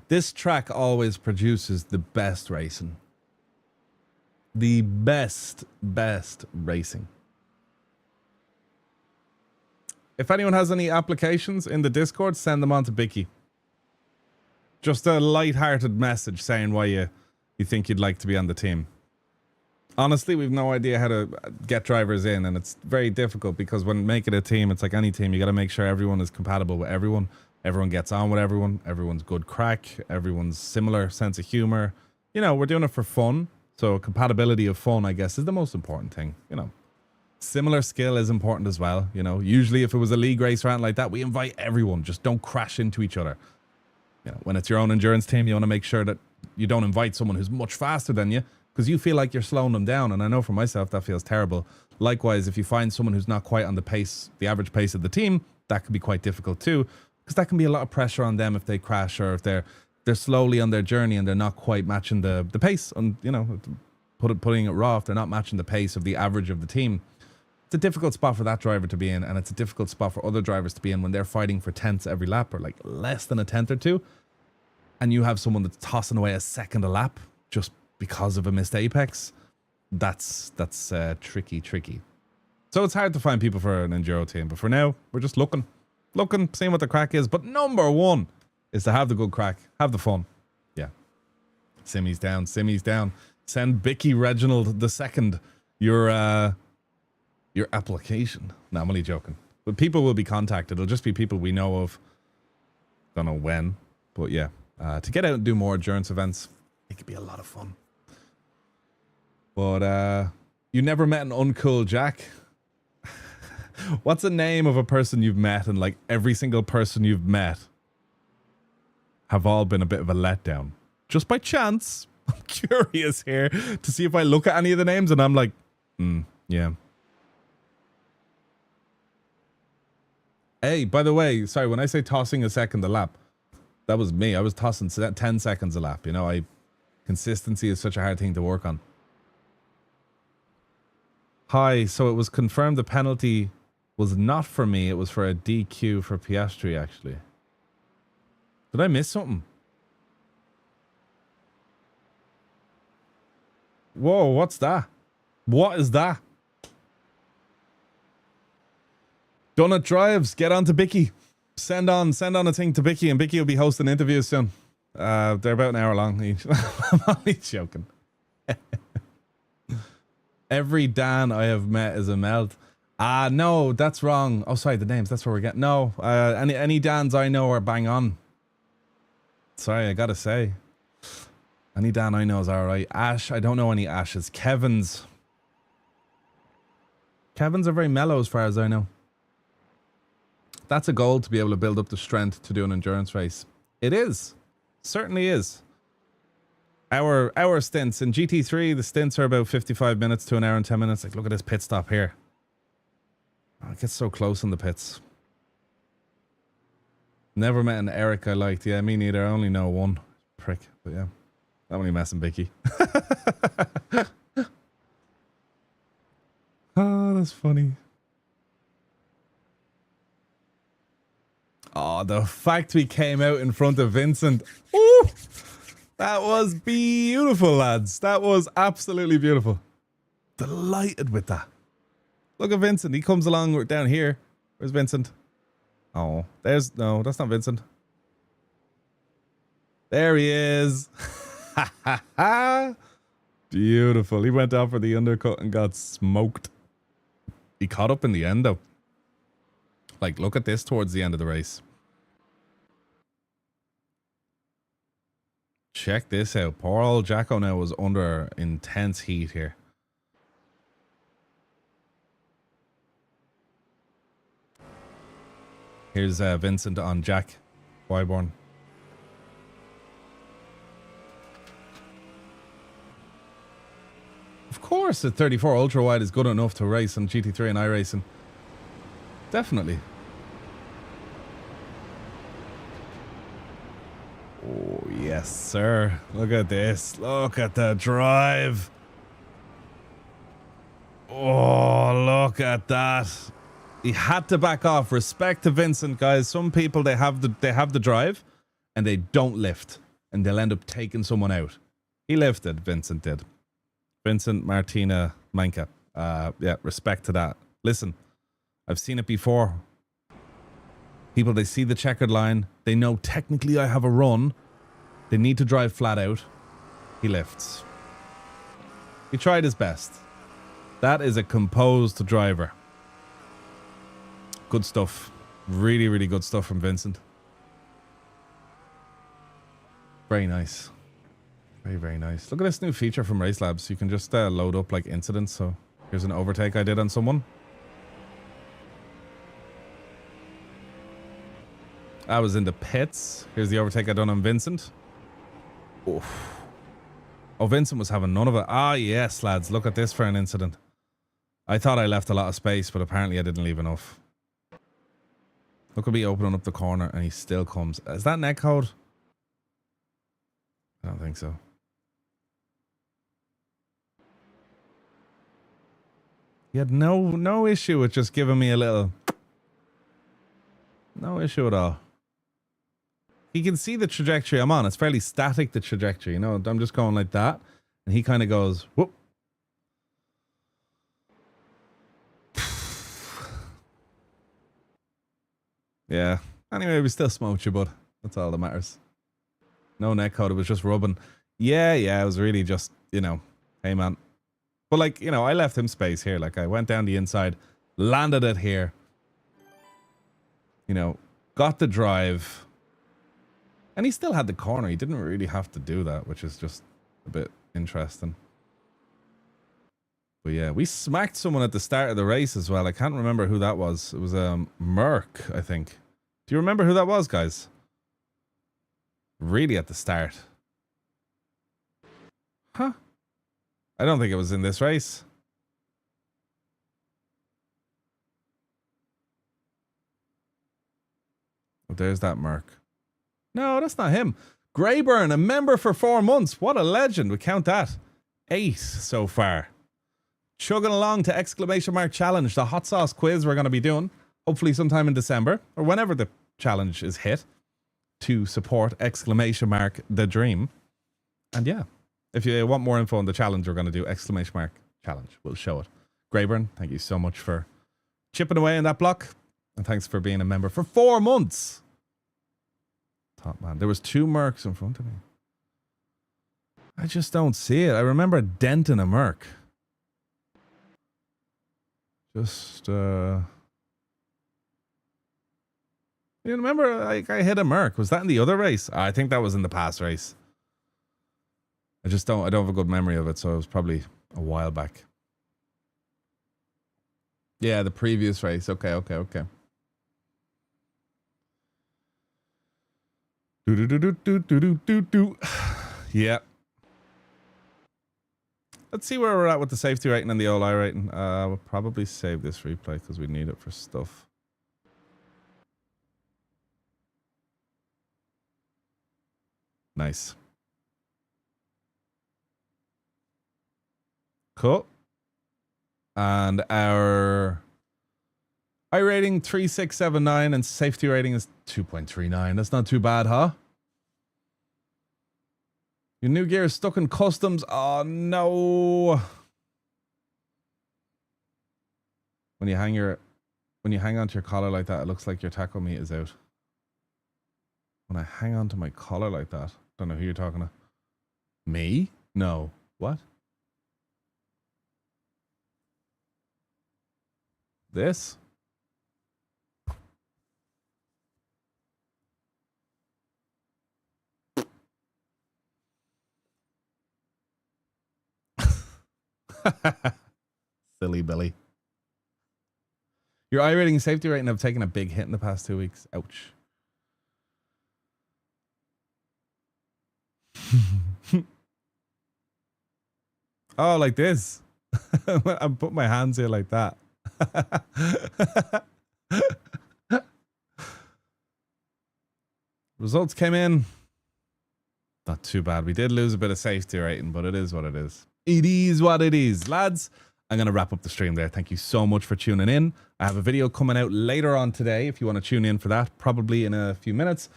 This track always produces the best racing. The best racing. If anyone has any applications in the Discord, send them on to Bicky. Just a light-hearted message saying why you think you'd like to be on the team. Honestly, we've no idea how to get drivers in, and it's very difficult because when making a team, it's like any team, you got to make sure everyone is compatible with everyone. Everyone gets on with everyone. Everyone's good crack. Everyone's similar sense of humor. You know, we're doing it for fun. So compatibility of fun, I guess, is the most important thing. You know, similar skill is important as well. You know, usually if it was a league race or anything like that, we invite everyone. Just don't crash into each other. You know, when it's your own endurance team, you want to make sure that you don't invite someone who's much faster than you because you feel like you're slowing them down. And I know for myself, that feels terrible. Likewise, if you find someone who's not quite on the pace, the average pace of the team, that can be quite difficult too. Because that can be a lot of pressure on them if they crash or if they're slowly on their journey and they're not quite matching the pace. And, you know, putting it raw, if they're not matching the pace of the average of the team, it's a difficult spot for that driver to be in. And it's a difficult spot for other drivers to be in when they're fighting for tenths every lap or like less than a tenth or two. And you have someone that's tossing away a second a lap just because of a missed apex. That's tricky. So it's hard to find people for an enduro team. But for now, we're just looking, seeing what the crack is. But number one is to have the good crack, have the fun. Yeah. Simmy's down. Send Bicky Reginald II your application. No, I'm only joking. But people will be contacted. It'll just be people we know of. Don't know when, but yeah. To get out and do more endurance events, it could be a lot of fun. But you never met an uncool Jack. What's the name of a person you've met and like every single person you've met have all been a bit of a letdown? Just by chance. I'm curious here to see if I look at any of the names and I'm like, yeah. Hey, by the way, sorry, when I say tossing a second a lap, that was me. I was tossing 10 seconds a lap. You know, consistency is such a hard thing to work on. Hi, so it was confirmed the penalty was not for me. It was for a DQ for Piastri, actually. Did I miss something? Whoa, what's that? What is that? Donut Drives, get on to Bicky. Send on a thing to Bicky, and Bicky will be hosting interviews soon. They're about an hour long each. I'm only joking. Every Dan I have met is a melt. No, that's wrong. Oh, sorry, the names. That's where we're getting. No, any Dans I know are bang on. Sorry, I gotta say. Any Dan I know is alright. Ash, I don't know any Ashes. Kevin's are very mellow as far as I know. That's a goal, to be able to build up the strength to do an endurance race. It is. Certainly is. Our stints in GT3, the stints are about 55 minutes to an hour and 10 minutes. Like, look at this pit stop here. Oh, it gets so close in the pits. Never met an Eric I liked. Yeah, me neither. I only know one prick. But yeah, I'm only messing Vicky. Oh, that's funny. Oh, the fact we came out in front of Vincent. Ooh, that was beautiful, lads. That was absolutely beautiful. Delighted with that. Look at Vincent. He comes along down here. Where's Vincent? Oh, no, that's not Vincent. There he is. Ha ha ha. Beautiful. He went out for the undercut and got smoked. He caught up in the end, though. Like, look at this towards the end of the race. Check this out. Poor old Jacko now was under intense heat here. Here's Vincent on Jack Wyborn. Of course, the 34 ultra wide is good enough to race on GT3 and iRacing. Definitely. Oh, yes, sir. Look at this. Look at the drive. Oh, look at that. He had to back off. Respect to Vincent, guys. Some people, they have the drive and they don't lift and they'll end up taking someone out. He lifted. Vincent did. Vincent Martina Manka. Yeah, respect to that. Listen, I've seen it before. People, they see the checkered line. They know technically I have a run. They need to drive flat out. He lifts. He tried his best. That is a composed driver. Good stuff. Really, really good stuff from Vincent. Very nice. Very, very nice. Look at this new feature from Race Labs. You can just load up like incidents. So here's an overtake I did on someone. I was in the pits. Here's the overtake I done on Vincent. Oof. Oh, Vincent was having none of it. Ah, yes, lads. Look at this for an incident. I thought I left a lot of space, but apparently I didn't leave enough. Look at me opening up the corner and he still comes. Is that net code? I don't think so. He had no issue with just giving me a little... No issue at all. He can see the trajectory I'm on. It's fairly static, the trajectory. You know, I'm just going like that. And he kind of goes, whoop. Yeah. Anyway, we still smoked you, bud. That's all that matters. No netcode. It was just rubbing. Yeah, it was really just, you know, hey, man. But, like, you know, I left him space here. Like, I went down the inside, landed it here. You know, got the drive. And he still had the corner. He didn't really have to do that, which is just a bit interesting. But yeah, we smacked someone at the start of the race as well. I can't remember who that was. It was Merc, I think. Do you remember who that was, guys? Really at the start. Huh? I don't think it was in this race. Oh, there's that Merc. No, that's not him. Greyburn, a member for 4 months. What a legend. We count that. 8 so far. Chugging along to exclamation mark challenge, the hot sauce quiz we're going to be doing. Hopefully sometime in December or whenever the challenge is hit to support exclamation mark the dream. And yeah, if you want more info on the challenge we're going to do, exclamation mark challenge. We'll show it. Greyburn, thank you so much for chipping away in that block. And thanks for being a member for 4 months. Top man. There was 2 Mercs in front of me. I just don't see it. I remember denting a Merc. Just, you remember, like, I hit a Merc. Was that in the other race? I think that was in the past race. I don't have a good memory of it, so it was probably a while back. Yeah, the previous race. Okay. Yeah. Let's see where we're at with the safety rating and the OLI rating. We'll probably save this replay because we need it for stuff. Nice. Cool. And our iRating 3679 and safety rating is 2.39. That's not too bad, huh? Your new gear is stuck in customs. Oh no. When you hang onto your collar like that, it looks like your taco meat is out. When I hang onto my collar like that, don't know who you're talking to. Me? No. What? This? Silly Billy. Your iRating and safety rating have taken a big hit in the past 2 weeks. Ouch. Oh, like this. I put my hands here like that. Results came in. Not too bad. We did lose a bit of safety rating, but it is what it is. It is what it is. Lads, I'm going to wrap up the stream there. Thank you so much for tuning in. I have a video coming out later on today if you want to tune in for that, probably in a few minutes.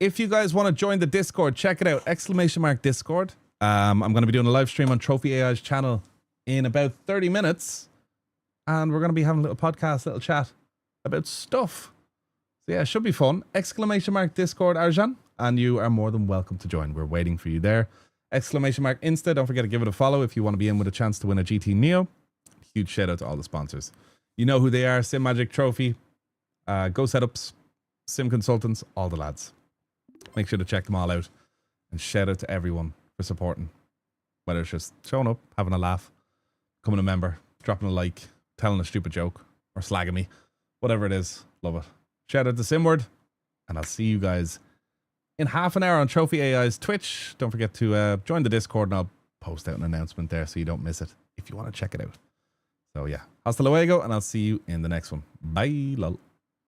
If you guys want to join the Discord, check it out. Exclamation mark Discord. I'm going to be doing a live stream on Trophy AI's channel in about 30 minutes. And we're going to be having a little podcast, little chat about stuff. So yeah, it should be fun. Exclamation mark Discord, Arjan. And you are more than welcome to join. We're waiting for you there. Exclamation mark Insta. Don't forget to give it a follow if you want to be in with a chance to win a GT Neo. Huge shout out to all the sponsors. You know who they are. Sim Magic Trophy, Go Setups, Sim Consultants, all the lads. Make sure to check them all out. And shout out to everyone for supporting. Whether it's just showing up, having a laugh, becoming a member, dropping a like, telling a stupid joke, or slagging me. Whatever it is, love it. Shout out to Simward. And I'll see you guys in half an hour on Trophy AI's Twitch. Don't forget to join the Discord and I'll post out an announcement there so you don't miss it if you want to check it out. So yeah, hasta luego, and I'll see you in the next one. Bye, lol.